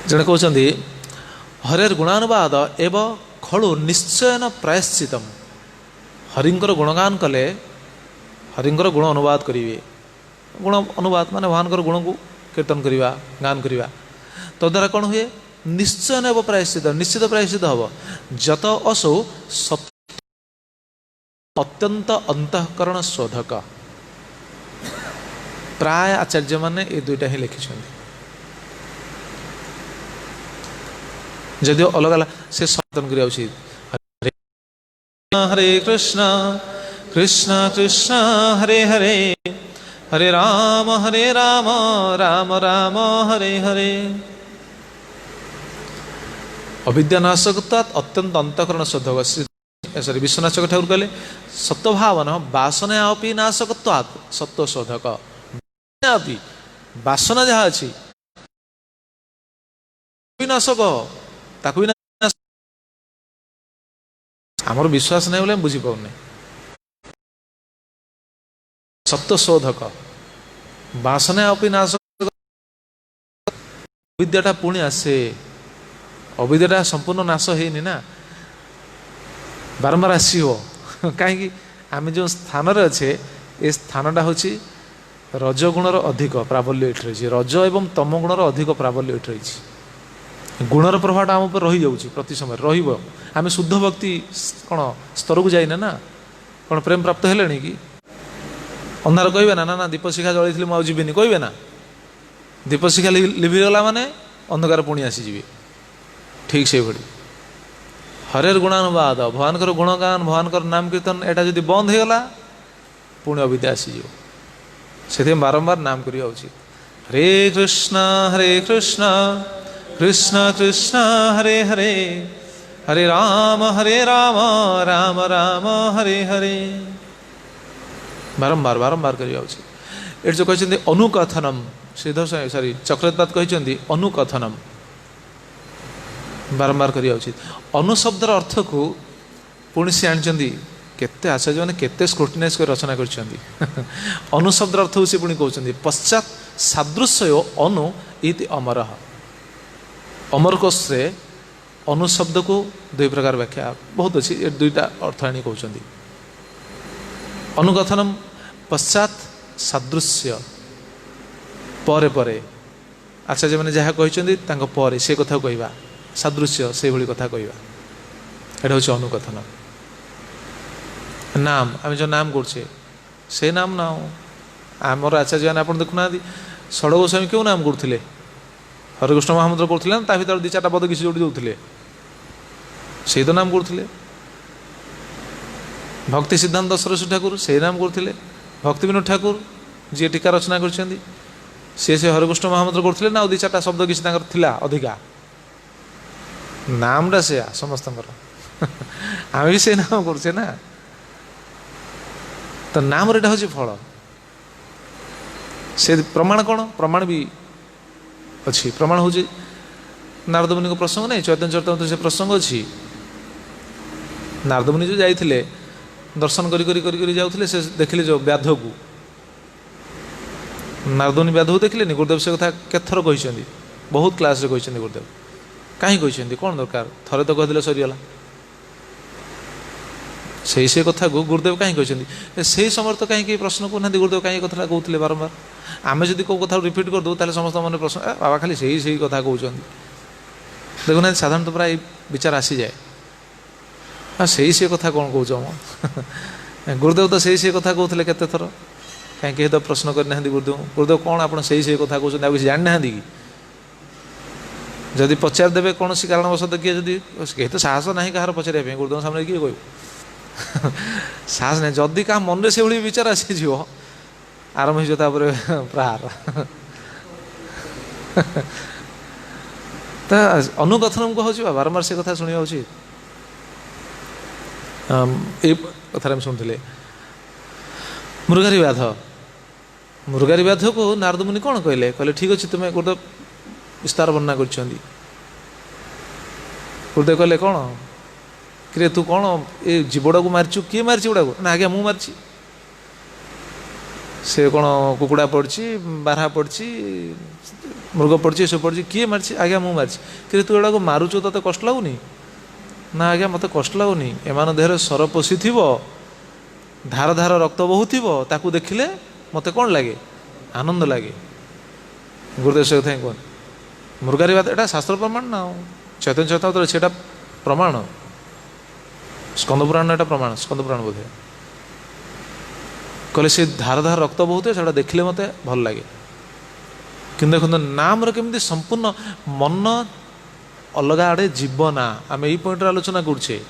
जड़े कहते हरेर गुणानुवाद एवं खलु निश्चयन प्रायश्चितम हरिंकर गुणगान कले हरिंकर गुण अनुवाद करेंगे गुण अनुवाद माने भगवान गुण को कीर्तन करवा गान करवा तो द्वारा कौन हुए निश्चयन एवं प्रायश्चित निश्चित प्रायश्चित हम जत असौ अत्यंत अंतःकरण शोधक प्राय आचार्य माने ये दुईटा ही लिखिं जदिव अलग अलग से सनातन करा उचित हरे कृष्ण कृष्ण कृष्ण हरे हरे हरे राम राम राम हरे हरे अविद्यानाशकत्वात् अत्यंत अंतःकरण शोधक सॉरी विश्वनाथ चक्रवर्ती ठाकुर कहले सत्वभावन वासना अपि नाशकत्वात् सत्व शोधक वासना जहाँ अच्छी नाशक ताकू भी आमर विश्वास नहीं बोले बुझी पाऊँ सत्वशोधक वासना अपि नाश अविद्याटा पुणी आसे अविद्याटा संपूर्ण नाश होनी ना बारंबार आसो कहीं आम जो स्थान अच्छे ये स्थानटा हूँ रजगुणर अधिक प्राबल्य ये रही रज एवं तम गुणर अधिक प्राबल्य ये रही गुणर प्रभाव आम उपर रही जाऊँगी प्रति समय रही शुद्ध भक्ति कौन स्तर को जाइना ना कौन प्रेम प्राप्त है कि अंधार कहे ना ना ना दीपशिखा जलि मुझे जीविनी कहे ना दीपशिखा लिभिगला माने अंधकार पुणी आसीजी ठीक से भाई हरेर गुणानुवाद भगवान गुणगान भगवान नाम कीर्तन एटा जदि बंद हो गला पुणी अविद्या आसीज से बारंबार नाम करिया उचित हरे कृष्ण कृष्ण कृष्ण हरे हरे हरे राम राम राम हरे हरे बारंबार बारंबार करिया उचित ये जो कहते अनुकथनम श्रीधर सॉरी चक्रपात कहते अनुकथनम बारंबार करिया उचित अनुशब्दर अर्थ को पुणी से आनी केते आचार्य मैंने केते स्क्रूटिनाइज कर रचना कर अनुशब्दर अर्थ से पुणी कहते पश्चात सादृश्य अनु इति अमर अमर कोश अनुशब्द को दुई प्रकार व्याख्या बहुत अच्छी ये दुईटा अर्थ आनी कहते अनुकथनम पश्चात सादृश्य परे परे आचार्य मैंने जहाँ कहते पर से कथा कहवा सादृश्य से भली कथा कहवा एटा हूँ अनुकथन नाम आम जो नाम करछे से नाम ना आमर आचार्य मैंने आप देखुना षड़ गोस्वामी क्यों नाम करते हरिकृष्ण महामंत्र करते ना भर दी चार्टा पद किसी जोड़ी दौले से तो नाम करते भक्ति सिद्धांत सरस्वती ठाकुर से नाम करते भक्ति विनोद ठाकुर जी टीका रचना कर से हरिकृष्ण महामंत्र करते ना दी चार्टा शब्द किसी अधिका नामटा से समस्त आम भी से नाम करछे ना तो नाम रेटा हूँ फल से प्रमाण कौन प्रमाण भी अच्छी प्रमाण हूँ नारद मुनि को प्रसंग नहीं चैतन्य चरितामृत से प्रसंग अच्छी नारद मुनि जो जाइए दर्शन करी जाऊे से देखिले जो व्याध को नारद मुनि व्याध को देखिले गुरुदेव से कथा केथर कहते बहुत क्लास रे कहते गुरुदेव कहीं कहते कौन दरकार थरे तो कहते सरीगला से कथा को गुरुदेव कहीं कहते से समय तो कहीं प्रश्न कहना गुरुदेव कहीं कथा कहते बारंबार आम जब कौ कथा रिपीट कर दो समस्त मन प्रश्न बाबा खाली से कथा कहते देखुना साधारणतः प्राय विचार आसी जाए हाँ से कथा कौन कौन गुरुदेव तो से कथा कहते केते थर कहीं तो प्रश्न करना गुरुदेव कौन आप से कथा कहते किसी जानी ना कि जदि पचार देवे कौन सी कारणवश किए जदि कहीं तो साहस ना कहार पचारे गुरुदेव सामने किए कह साहस ना जदि क्या मन से भाई विचार आसीज आरंभ हो प्रहार तो अनुकथन को हूँ बारंबार से कथा शुणा उचित कथा शुणुले मृगारी व्याध को नारद मुनि कौन कहले कहले ठीक अच्छे तुम्हें गुरुदेव विस्तार वर्णना कर गुरुदेव कहले कौन कि तू कौन ये जीवड़ा को मारिचु किए मारी गुड़ा को ना आज्ञा मु मारी से कौन कुकुड़ा पड़ी बारहा पड़ी मृग पड़ी सब पड़ी किए मारी आज्ञा मु मारी कि तू एड़ा को मारुचु तो कष्ट लगुनि ना आज्ञा मत कष्ट लगुनि एमान देहरे सर पशि थी धार धार रक्त बहु ताकू देखिले मत कौन लगे आनंद लगे गुरुदेव से कथा कौन मृगारी बात एटा शास्त्र प्रमाण ना चैतन्य चरितामृत से प्रमाण स्कंद पुराण एटा प्रमाण स्कंद पुराण बोधे कहले से धार धार रक्त बहुत है देखिले मत भल लगे कि देखो नाम केमती संपूर्ण मन अलग आड़े जीव ना आम यही पॉइंट आलोचना करुचे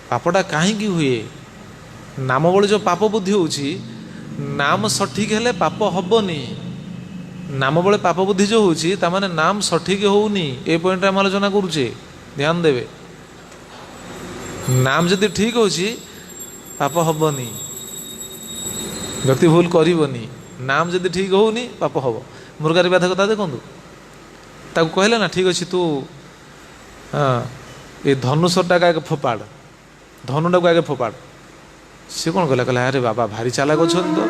पापटा कहीं हुए नाम बड़ी जो पाप बुद्धि होची नाम सठिक हेले पाप हबनी नाम बड़े पाप बुद्धि जो होची तामाने नाम सठिक होनी ए पॉइंट आम आलोचना करुचे ध्यान देवे नाम जदि ठीक होची पाप हबनी व्यक्ति भूल करनी नाम जदि ठीक होनी पाप हम मुर्गारी व्याध कथा देखूँ ताकू कहले ना ठीक अच्छे तू हाँ ये धनुषटा आगे फोपाड़ धनुटा को आगे फोपाड़ सी कौन कहला कहला अरे बाबा भारी चालाक अच्छा तो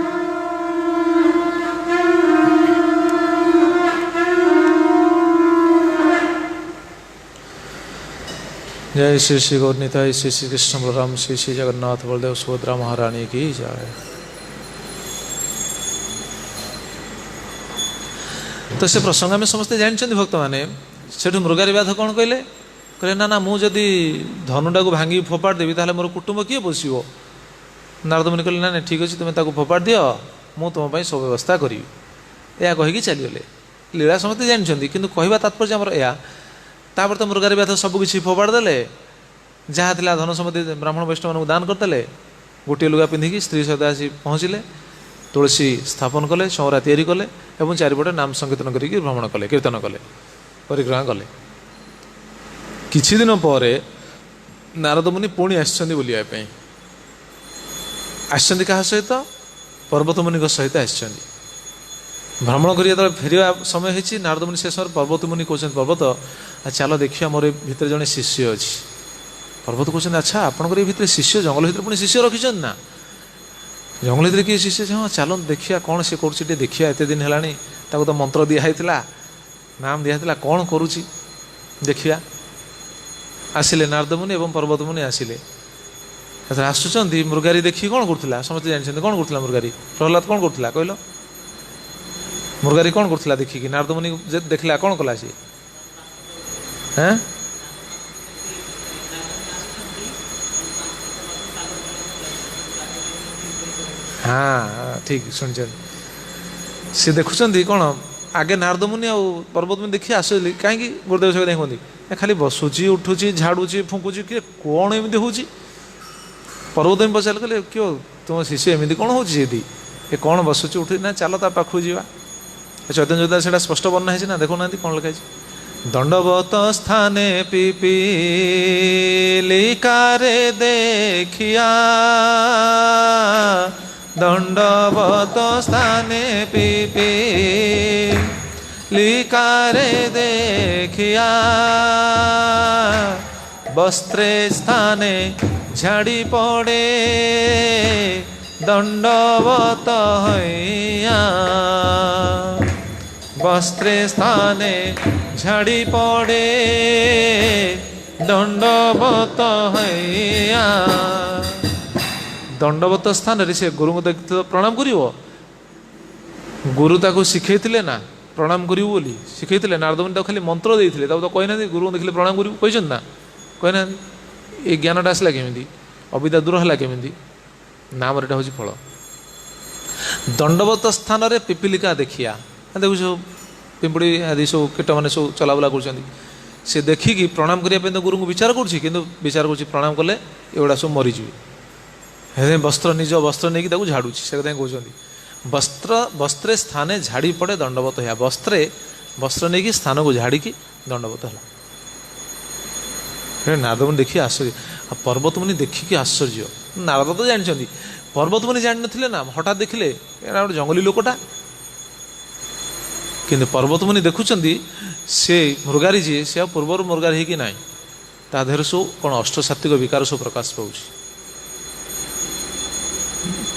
जय श्री श्री गौरनीताय श्री श्री कृष्ण बलराम श्री श्री जगन्नाथ बलदेव सुभद्रा महारानी की जय। तो से प्रसंग आम समस्ते जानते भक्त मैंने से मृगारी व्याध कौन कहले कहले ना ना मुझे धनुटा को भांगी फोपाड़ देवी ताहले मोर कुटुंब किए पोषिब। नारद मुनि कहले ना ना ठीक अच्छे तुम्हें ताको फोपाड़ दियो मु तुम सब व्यवस्था करी या कहीकि चलीगले। लीला समस्ते जानते कि कहवा तात्पर्य आमर या तापर तो मृगारी व्याध सबकि फोपाड़ देले जहाँ था धन सम्पत्ति ब्राह्मण वैष्णव दान करदे। गोटे लुगा पिंधिकी स्त्री सहित आसी पहुँचले तुलसी स्थापन कले चौरा तैयारी कले और चारिपटे नाम संकीर्तन करके भ्रमण कले कीर्तन कले परिक्रमा कले। किछि दिन पर नारद मुनि पुणी आसछन्ति बुलिया आसछन्ति कहा सहित पर्वत मुनि सहित आसछन्ति भ्रमण करिया तो फेरिया समय होती नारद मुनि से समय पर्वत मुनि कहते पर्वत चलो देखिए मोर भितर जड़े शिष्य अच्छी। पर्वत कहते अच्छा आपंकर भितर शिष्य जंगल भितर पुणी शिष्य रखिंट ना जंगल भितर किए शिष्य हाँ चलो देखिया कौन सी करुच्ची देखिया एत दिन है तो मंत्र दिखाई नाम दिखाई कौन करुच्ची देखिया। आसिले नारद मुनि एवं पर्वत मुनि आसिले आसुंच मृगारी देखिए कौन करुला समस्त जानते कौन करुला मृगारी प्रहलाद कौन करुला कहल मृगारी कौन करुला देखिकी नारद मुनि देखला कौन कला सी हाँ हाँ ठीक शुणी सी देखुं कौन आगे नारद मुनि आ पर्वत मुनि देखिए आसली कहीं गुरुदेव सहित कहते खाली बसुची उठुची झाड़ुची फुंकुची किए कौन एमती हूँ पर्वत मुनि पचारे कहले क्यों तुम शिष्य एमती कौन हो कौन बसुची उठु ना चलो ता पाखु जावा। चैतन्य चौदा से स्पष्ट वर्णना है ना देखो ना कौन लिखाई दंडवत स्थाने पिपीलिकारे देखिया दंडवत स्थाने पिपीलिकारे देखिया वस्त्रे स्थाने झाड़ी पड़े दंडवत हैया वस्त्रे स्थाने झाड़ी पड़े दंडवत हैया। दंडवत स्थान रे से गुरु को देख प्रणाम करिवो गुरु ताको शिखैथिले ना प्रणाम करिवो बोली शिखैथिले नारद मुनि ताको खाली मंत्र देइथिले ताको तो कहना गुरु को देखले प्रणाम करिवो कहछन ना कहना ए ज्ञानटा आसला केमिति अविद्या दूर हला केमिति नाम रेटा हूँ फल दंडवत स्थान रे पिपीलिका देखिया देखु सब पिंपुड़ी आदि सब कीट मैंने सब चलाबुला कर देखिकी प्रणाम करने तो गुरु को विचार कर प्रणाम कले एगुड़ा सब मरीजी वस्त्र निज वस्त्र नहीं कि झाड़ुची से कथा कहते वस्त्र वस्त्रे स्थाने झाड़ी पड़े दंडवत है वस्त्रे वस्त्र नहीं कि स्थान को झाड़ी दंडवत है। नारद मुनि देखिए आश्चर्य पर्वत मुनि देखिकी आश्चर्य नारद तो जानते पर्वत मुनि जान नथिले ना हठात देखिले एरा गोटे जंगली लोकटा किंतु पर्वत मुनि देखुं से मृगारी जी से पूर्वर मृगारी हो ना ता देहर सब कौन अष्टसात्विक विकार सब प्रकाश पाँच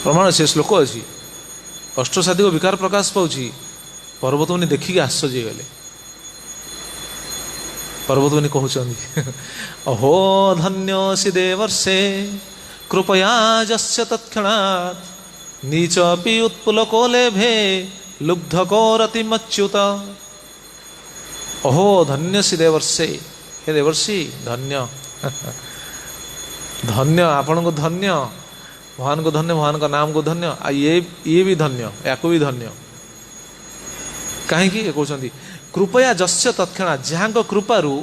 प्रमाण से श्लोक अच्छी अष्टसात्विक विकार प्रकाश पाँच पर्वत मुनि देखिकी आश्चर्य गले। पर्वत मुनि कहते अहो धन्योऽसि देवर्षे कृपया जस्य तत्क्षणात् नीचपि उत्पुलको लेभे लुब्धकोरतिमच्युत। अहो धन्यसी देवर्षे हे देवर्षि धन्य धन्य आपण को धन्य भगवान को धन्य भगवान का नाम को धन्य आ ये भी धन्य या भी धन्य कहीं कहते कृपया जस्य तत्क्षणात् जहाँ कृपारू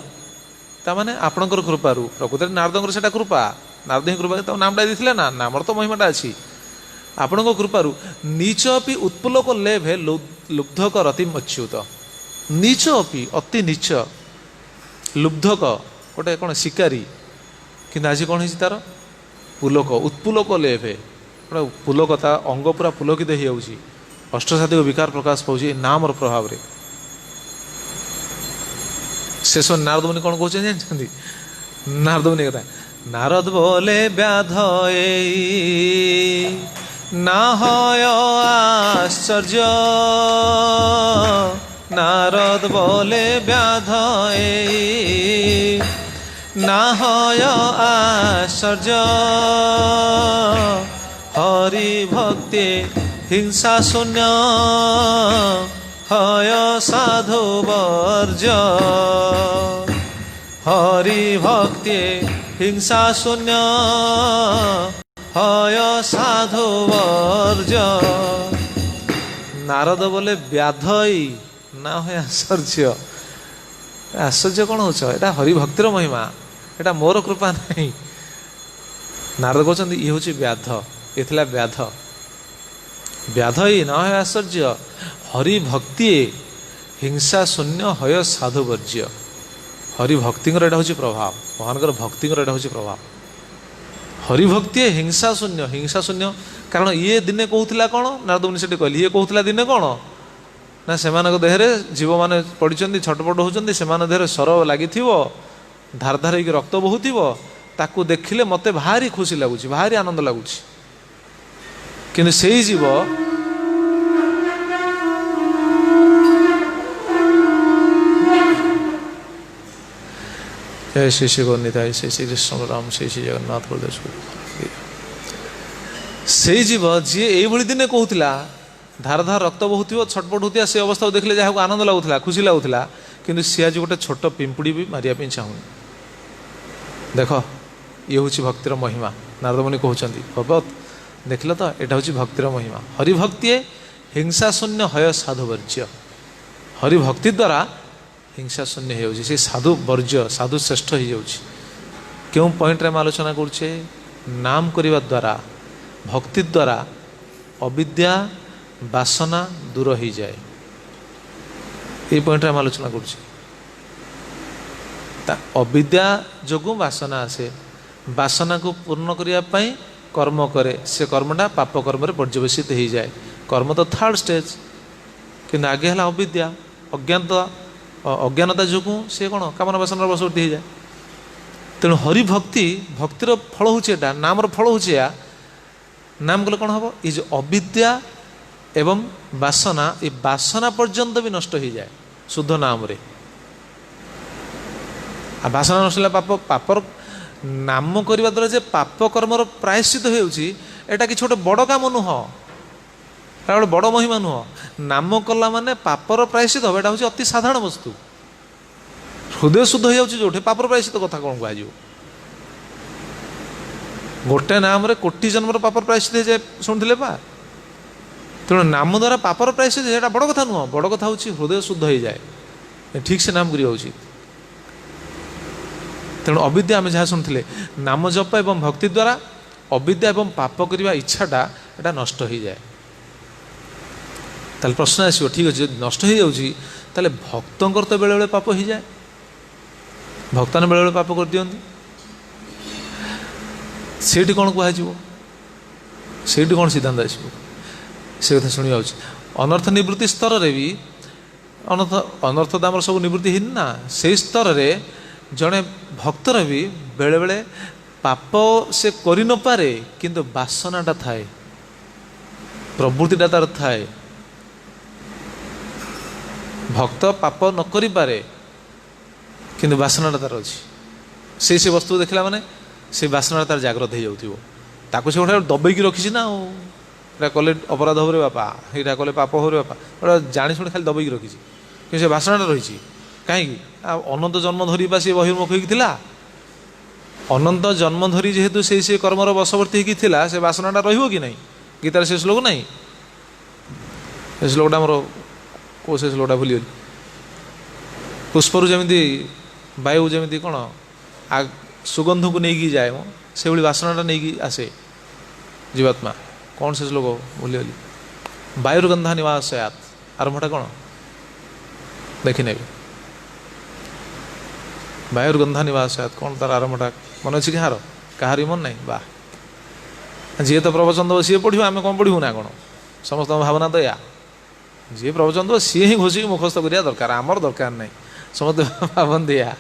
ताने आपणकर कृपारू प्रकृति नारदंकर से कृपा नारद ही कृपा तो नामटा देते ना नामर तो महिमाटा अच्छी आपण कृपारू नीच अपि उत्पुलक लेभे लुब्धक रतिम अच्युत नीच अपि अति नीच लुब्धक गोटे कौन शिकारी कि आज कौन है तार पुलक उत्पुलक लेभे गोटे पुलकता अंग पूरा पुलकित हो जाऊँगी अष्टसात्विक विकार प्रकाश पाँच नामर प्रभाव रे शेष नारद मुनि कौन कहते जानते नारद मुनि कथा नारद बोले व्याध ना হয় आश्चर्य नारद बोले व्याध ना হয় आश्चर्य हरि भक्ति हिंसा शून्य হয় साधु वर्ज्य हरि भक्ति हिंसा शून्य হয় साधु वर्ज्य। नारद बोले व्याधई ना है आश्चर्य। आश्चर्य कौन हो एटा हरिभक्तिर महिमा, एटा मोर कृपा नहीं। नारद कहते ये हूँ व्याध, ये थिला व्याध। व्याधई न है आश्चर्य हरिभक्ति हिंसा शून्य हय साधु वर्ज्य। हरिभक्तिर एटा हूँ प्रभाव, भगवान भक्तिर एटा हूँ प्रभाव। हरिभक्ति हिंसा शून्य, हिंसा शून्य कारण ये दिने कहूला कौन नारद मुनि से कहली, ये कहूला दिने कौन ना से देहरे जीव मैंने पड़ी छटपट होती, से देहरे सर लगी धार धार हो रक्त बहुव, ताकू देखिले मत भारी खुशी लगुच, भारी आनंद लगुच। किंतु से जीव जय श्री श्री गौरनिताय श्री श्री कृष्ण राम श्री श्री जगन्नाथ बलदेव। से जीव जी ये दिने कहूला धार धार रक्त बहुव छटपट होती से अवस्था देखले जहाँ को आनंद लगुला खुशी लगुला, किंतु सी आज गोटे छोट पिंपुड़ी भी मारिया चाहूनी। देख ये हूँ भक्तिर महिमा। नारद मुनि कहते भगवत देखल तो यहाँ हूँ भक्तिर महिमा। हरिभक्ति हिंसा शून्य हय साधु वर्ज्य। हरिभक्ति द्वारा हिंसा शून्य हो से साधु वर्ज्य, साधु श्रेष्ठ हो जाऊँ। क्यों पॉइंट में आलोचना करुचे? नाम करने द्वारा भक्ति द्वारा अविद्या बासना दूर हो जाए। ये पॉइंट में आलोचना करुचे। अविद्या जो बासना आसे, बासना को पूर्ण करने कर्म करे, से कर्मटा पाप कर्म पर्यवेसित हो जाए। कर्म तो थर्ड स्टेज, कि आगे है अविद्या अज्ञानता, अज्ञानता जो सी कौन कामना बासना बसवर्ती हो जाए। तेणु हरिभक्ति भक्तिर फल होता, नामर फल हो नाम कले कौन हम, ये जो अविद्या एवं बासना, ये बासना पर्यंत भी नष्ट हो जाए शुद्ध नाम रे। आ बासना नष्ट पाप, पापर नाम करने द्वारा जे पाप कर्मर प्रायश्चित होटा कि छोटे बड़ काम नुह, गोटे बड़ महिमा नुह। नाम कला माने पापर प्रायश्चित हम, यहाँ हूँ अति साधारण वस्तु। हृदय शुद्ध हो जाए पापर प्रायश्चित कथा कौन कह, गोटे नाम रे कोटि जन्मर पापर प्रायश्चित हो जाए शुणुले पा। तेणु नाम द्वारा पापर प्रायश्चित है बड़ कथा नुह, बड़ कथा हूँ हृदय शुद्ध हो जाए, ठीक से नाम करिया उचित। तेणु अविद्या आम जहाँ शुणुले नाम जप एवं भक्ति द्वारा अविद्या एवं पाप करने इच्छाटा यहाँ नष्ट हो जाए। ताल प्रश्न आसो, ठीक अच्छे नष्ट हो जाए भक्तों तो बेले बेले पाप हो जाए, भक्त ने बेले बेले पाप कर दियंती। सेठी कौन कह, सेठी कौन सिद्धांत आसो से कथा शुणा जाऊँ। अनर्थ निवृत्ति स्तर रे भी अनर्थ तो आम सब निवृत्ति है ना, से स्तर रे जड़े भक्तर भी बेले बेले पाप से कर न पारे, किंतु बासनाटा थाए, प्रवृत्तिटा तार थाए। भक्त पाप न करि पारे, किंतु बासनाटा तार अच्छी। से वस्तु देखला माने से बासना तार जागृत हो जाऊ, ताको से गोटे दबेकी रखी ना, यहाँ कले अपराध हो रे बापा, यहाँ कले पाप हो रे बापा, गोटे जाणी शुणी खाली दबेकी रखी कि से बासनाटा रही। कहीं अनंत जन्म धरी सी बहिर्मुख होता, अनंत जन्म धरी जेहेतु से कर्मर बशवर्ती होता, से बासनाटा रही कि नहीं? गीतार से श्लोक नहीं, से श्लोकटा मोर कौ से श्लोकटा भूलीगली। पुष्परु जमी वायु जमी कौन सुगंध को लेकिन जाए, से भाई बासनाटा नहीं आसे जीवात्मा। कौन से श्लोक भूलीगली? वायुर्गंधा निवासयात, आरंभटा कौन देखने? वायुर्गंधा निवासयात कौन तार आरंभटा मन अच्छी कहार? कहार मन नहीं। वाह, जी तो प्रवचन दब सी पढ़, आम कौन पढ़ू ना कौन? समस्त भावना तो या जी प्रवचन दब सी ही घोषिक मुखस्थ करा दरकार, आमर दरकार नहीं। समस्त भावना या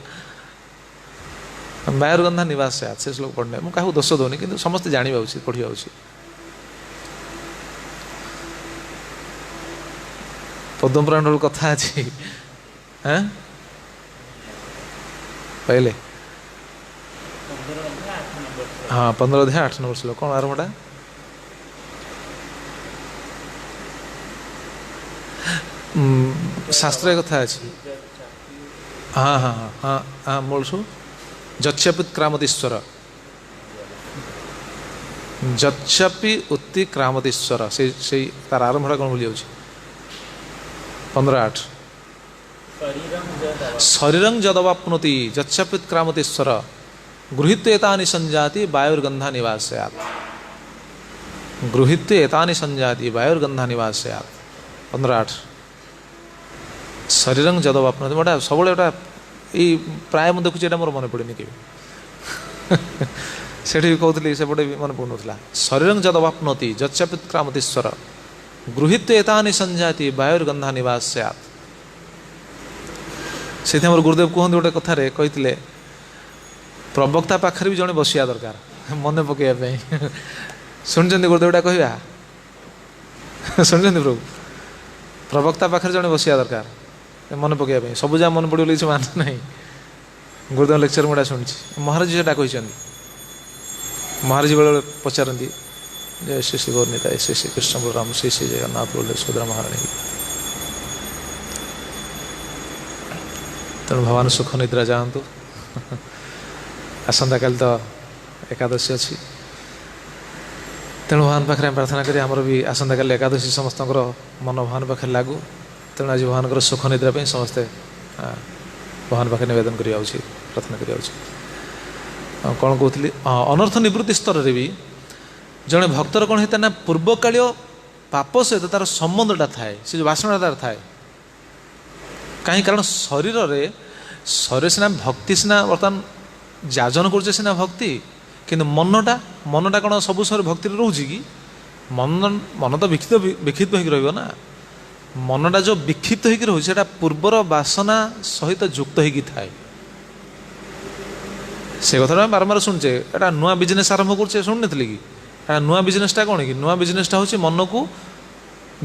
वायुर्गंधा निवासयात से श्लोक पढ़ने मुझे दोष दौनी, कि समस्त जाना उचित, पढ़ा उचित। पद्मपुराण कथा अच्छी, हाँ पहले हाँ 15 अध्याय 8 नंबर श्लोक कौन आरंभटा शास्त्र कथा अच्छी हाँ हाँ हाँ हाँ हाँ बोलसु जच्छपित्क्रामतीश्वर जच्छपि उत्तिक्रामतीश्वर से तार आरंभटा कौन भूल जाऊँ 15:8 शरीरं जदवाप्नोति जच्छपित्क्रामतीश्वर गृहीत्वा एतानि संजाति वायुर्गंधा निवास्यात् गृहीत्वा एतानि संजाति वायुर्गंधा निवास्यात् 15:8 शरीरं जदवाप्नोति मोटा सब ये प्राय मुझे देखुची मोर मन पड़ेनि कि से कहती सेपटे भी मन पड़ूला शरीरं जदवाप्नोति जच्छपित्क्रामतीश्वर गृहीत्वा एतानि संजाति वायुर्गंधा निवास्यात् से गुरुदेव कहते गोटे कथार कही प्रवक्ता पाखे भी जड़े बसिया दरकार मन पकड़ापी शुणी गुरुदेवटा कहवा शुणी प्रभु प्रवक्ता पाखे जड़े बसिया दरकार मन पकड़ापी सब जहाँ मन पड़े किसी मान ना गुरुदेव लेक्चर मुझा शुणी महाराज सेटा कहते महाराज बेले पचारती जय श्री श्री गौरनीता श्री श्री कृष्ण बलराम श्री श्री जगन्नाथ बोले सुभद्रा महारानी तेणु भगवान सुख निद्रा जातु आसंता काल तो एकादशी अच्छी तेणु भगवान पाखे प्रार्थना करें आमर भी आसंता काल एकादशी समस्त मन भगवान पाखे लागू तेणु आज भगवान सुख निद्रा समस्ते भगवान पाखे नवेदन कर प्रार्थना कर कौन कहती अनर्थ निवृत्ति स्तर में भी जड़े भक्तर कौन होता है ना पूर्वकाल पाप सहित तार संबंधटा थाए से जो वासना तार थाए कहीं कारण शरीर सीना भक्ति सीना बर्तमान जाजन कर सीना भक्ति किंतु मनटा कौन सब समय भक्ति रोचे कि मन तो विक्षिप्त हो रहा मनटा जो विक्षिप्त हो रोचे पूर्वर वासना सहित युक्त हो थाए से कथा बारंबार शुणुचे एटा नुआ बिजनेस आरंभ कर शुणी नी कि नुआ बिजनेसटा कौन कि नुआ बिजनेसटा हूँ मन को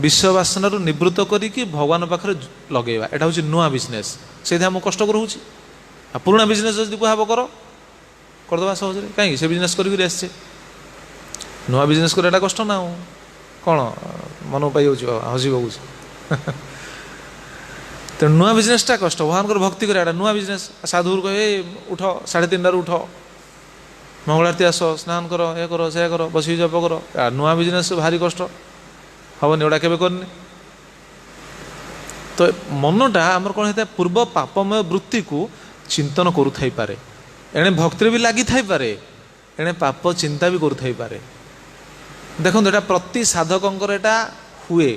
विश्व वासना निवृत्त करिकी भगवान पाखे लगेगा एटा हूँ नुआ बिजनेस से आम कष्ट करोची पुराना बिजनेस जब कह करदे सहज कहीं से बिजनेस कर नुआ बिजनेस कर कष्ट ना कौन मन पाई हसी पकाऊ तेणु नुआ बिजनेसटा कष्ट भगवान भक्ति कर नुआ बिजनेस साधु कहे उठ 3:30 उठ मंगल आरती आस स्नान कर ये कर से कर बस जप कर नुआ बिजनेस भारी कष्ट हेनी एटा के करनी तो मनटा आमर कौन होता है पूर्व पापमय वृत्ति को चिंतन करुथाइपे एणे भक्ति भी लगी थाइपे एणे पाप चिंता भी करुथाइपे देखो एटा प्रति साधकर एटा हुए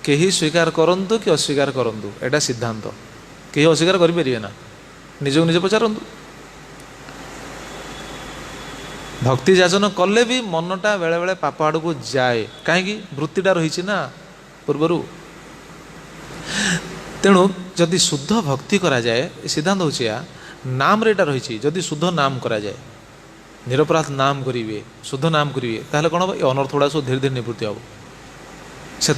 कहीं स्वीकार करंतु कि अस्वीकार करंतु एटा सिद्धांत कहीं अस्वीकार करें ना निजक निजे पचारतु भक्ति जाचन कले भी मनटा बेले बेले पाप आड़ को जाए कहीं वृत्तिटा रही ना पूर्वर तेणु जदि शुद्ध भक्ति करा जाए सिद्धांत हो नाम रेटा रही जदि शुद्ध नाम करा जाए निरपराध नाम करेंगे शुद्ध नाम करेंगे ताहले कौन हम अनर्थ गुड़ा सब धीरे धीरे निवृत्ति हम से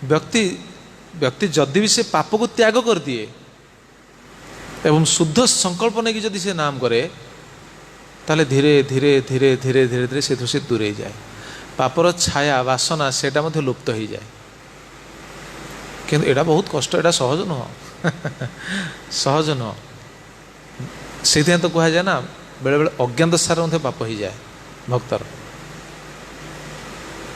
व्यक्ति जदि भी से पाप को त्याग कर दिए एवं शुद्ध संकल्प नहीं जदि से नाम करे ताले धीरे धीरे धीरे धीरे धीरे धीरे से दूर हो जाए पापर छाया वासना सेटा मध्य लुप्त हो जाए किंतु एटा बहुत कष्ट एटा सहज नुह सहज नुह से तो कह जाए ना बेले बेले अज्ञात सार मध्य पाप हो जाए भक्तर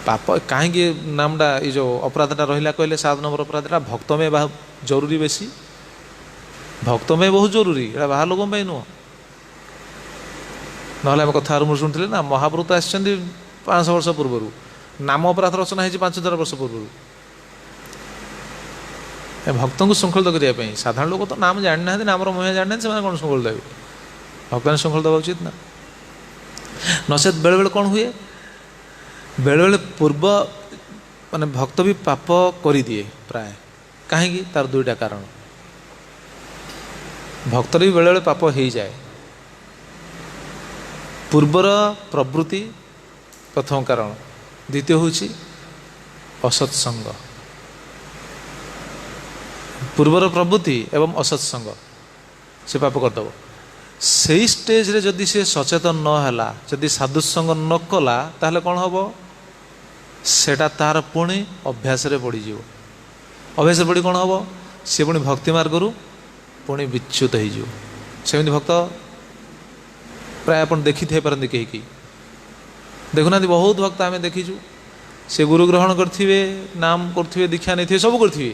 पाप कहीं नामटा ये जो अपराधटा रहा कहले 7 नंबर अपराधटा भक्त में जरूरी बेसी भक्त में बहुत जरूरी एटा बाहर लोक नुह ना आम कथा आरम्भ शुणुले ना महाप्रभु तो आसछन्ति 500 वर्ष पूर्व नाम अपराध रचना है 5,000 वर्ष पूर्व भक्त को शृंखलित करने साधारण लोक तो नाम जानी ना नाम महिमा जानी से कौन शृंखलित देवे भक्तों शृंखलित देवा उचित ना नचेत बेले बेले कौन हुए बेले बेले पूर्व माने भक्त भी पाप कर दिए प्राय कहीं तार 2टा कारण भक्तर भी बेले बेले पाप हो जाए पूर्वर प्रवृत्ति प्रथम कारण द्वितीय हूँ असत्संग पूर्वर प्रवृत्ति एवं असत्संग से पाप करदेव से स्टेज रे जदि से सचेतन न हैला, जदि साधुसंग न कला, ताहले कौन हम सेटा तार पुणी अभ्यास रे पड़ जाव। अभ्यास पड़ी कौन हम सी पुणी भक्ति मार्गरू पुणी विच्युत हो। सेमती भक्त प्राय आप देखी थे पारती कहीं देखुना बहुत भक्त आम देखीचु से गुरु ग्रहण करेंगे, नाम करेंगे, दीक्षा नहीं सब करेंगे,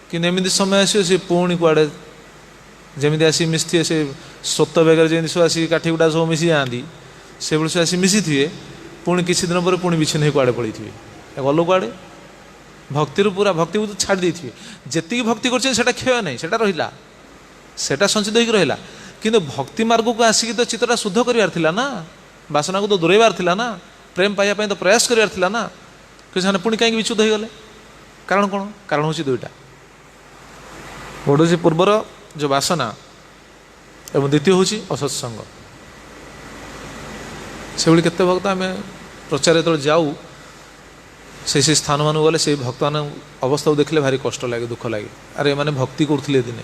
कि एमती समय आसो सी पुणी कुआड़े जमी आसी मिसी से स्वत बेगर जमी सब आसी काठी गुड़ा सब मिसी जाती से भाई से आसी मिसी थे, पुणी किसी दिन पर पुणी विच्छिन्न हो कुआड़े पड़ी थे। गलु कुआड़े भक्ति पूरा भक्ति को छाड़ देते जी भक्ति कर क्षय नहीं, सेटा रहा सेटा संचित होकर रहा, किंतु भक्ति मार्ग को आसिक तो चित्तटा शुद्ध करार ना, बासना को तो दूरेबार ना, प्रेम पाइबा तो प्रयास करार ना, कि से पुणी कहीं विच्युत हो गले। कारण कौन? कारण हूँ दुईटा, गोटे हूँ पूर्वर जो बासना एवं द्वितीय हूँ असत्संग। से भाई केते भक्त आम प्रचार जो जाऊ से स्थान मान गले से भक्त मान अवस्था को देखले भारी कष्ट लगे, दुख लगे। अरे मैंने भक्ति करते दिने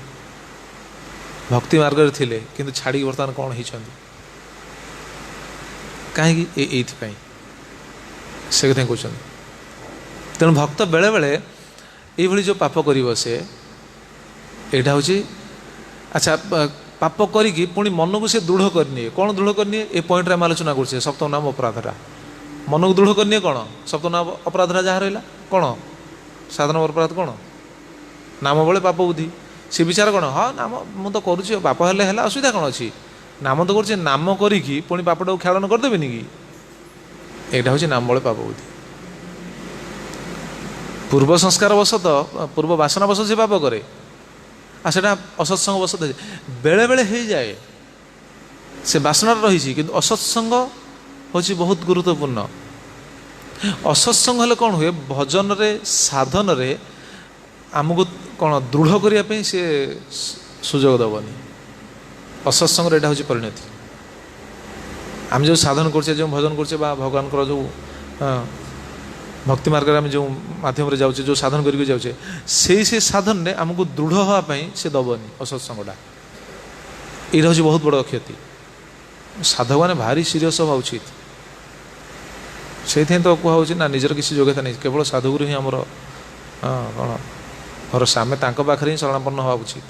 भक्ति मार्ग रे थिले, किंतु छाड़ी बर्तमान कौन होती कहीं से कथा कहते। तेणु भक्त बेले बेले ये जो पाप कर से यहाँ हूँ अच्छा पाप करी पुणी मन को सी दृढ़ करनी। कौन दृढ़ करनी? ये पॉइंट आम आलोचना कर सप्तम नाम अपराधरा मन को दृढ़ करनी। कौन सप्तम नाम अपराधरा जहाँ रहा कौन साधारण अपराध कौन नाम बड़े पाप बुद्धि सी विचार कौन हाँ नाम मु तो करुँच पाप हेले असुविधा कौन अच्छी नाम तो कर नाम करी पुणी पापटा को खेलन करदेनि कि यहाँ हूँ नाम बड़े पाप बुद्धि। पूर्व संस्कार बसत पूर्व बासना बस से पाप करे आ सेटा असत्संग बसत बेले बेले हो जाए से बासना रही कि असत्संग हूँ बहुत गुरुत्वपूर्ण। असत्संग हेल्ले कौन हुए भजन रे साधन रे आमको कौन दृढ़ करने सी सुजोग दबनी। असत्संग यहाँ हूँ परिणति। आम जो साधन करछे जो भजन करछे बा भगवान जो भक्ति मार्ग में जो माध्यम रे जाऊे जो साधन करके जाऊे से साधन ने आमको दृढ़ हाँपाई से दबनी असत्संगटा। ये हूँ बहुत बड़ क्षति। साधक मैंने भारी सीरीयस हवा उचित से तो कहुच्छी ना निजर किसी योग्यता नहीं केवल साधुगुरु ही आमर कौन भरोसा आम पाखे ही शरणापन्न हवा उचित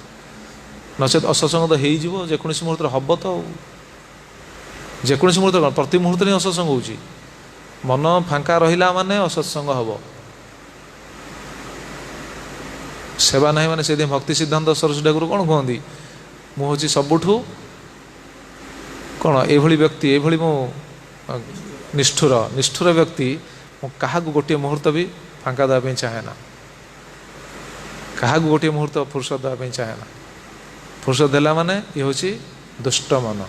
नचेत असत्संग तो हो जेकोसी मुहूर्त हम तो जेकोसी मुहूर्त कौन प्रति मुहूर्त ही असत्संग हो मन फांका रहा माने असत्संग हम सेवा ना माने से भक्ति सिद्धांत सरस्वती ठाकुर कौन कहती मुझे हूँ सबुठू कौन ये व्यक्ति ये मो निष्ठुर निष्ठुर व्यक्ति क्या गोटे मुहूर्त भी फांका देवाई चाहे ना क्या गोटे मुहूर्त फुर्सत देवाई चाहे ना फुर्सत देला माने ये हूँ दुष्ट मन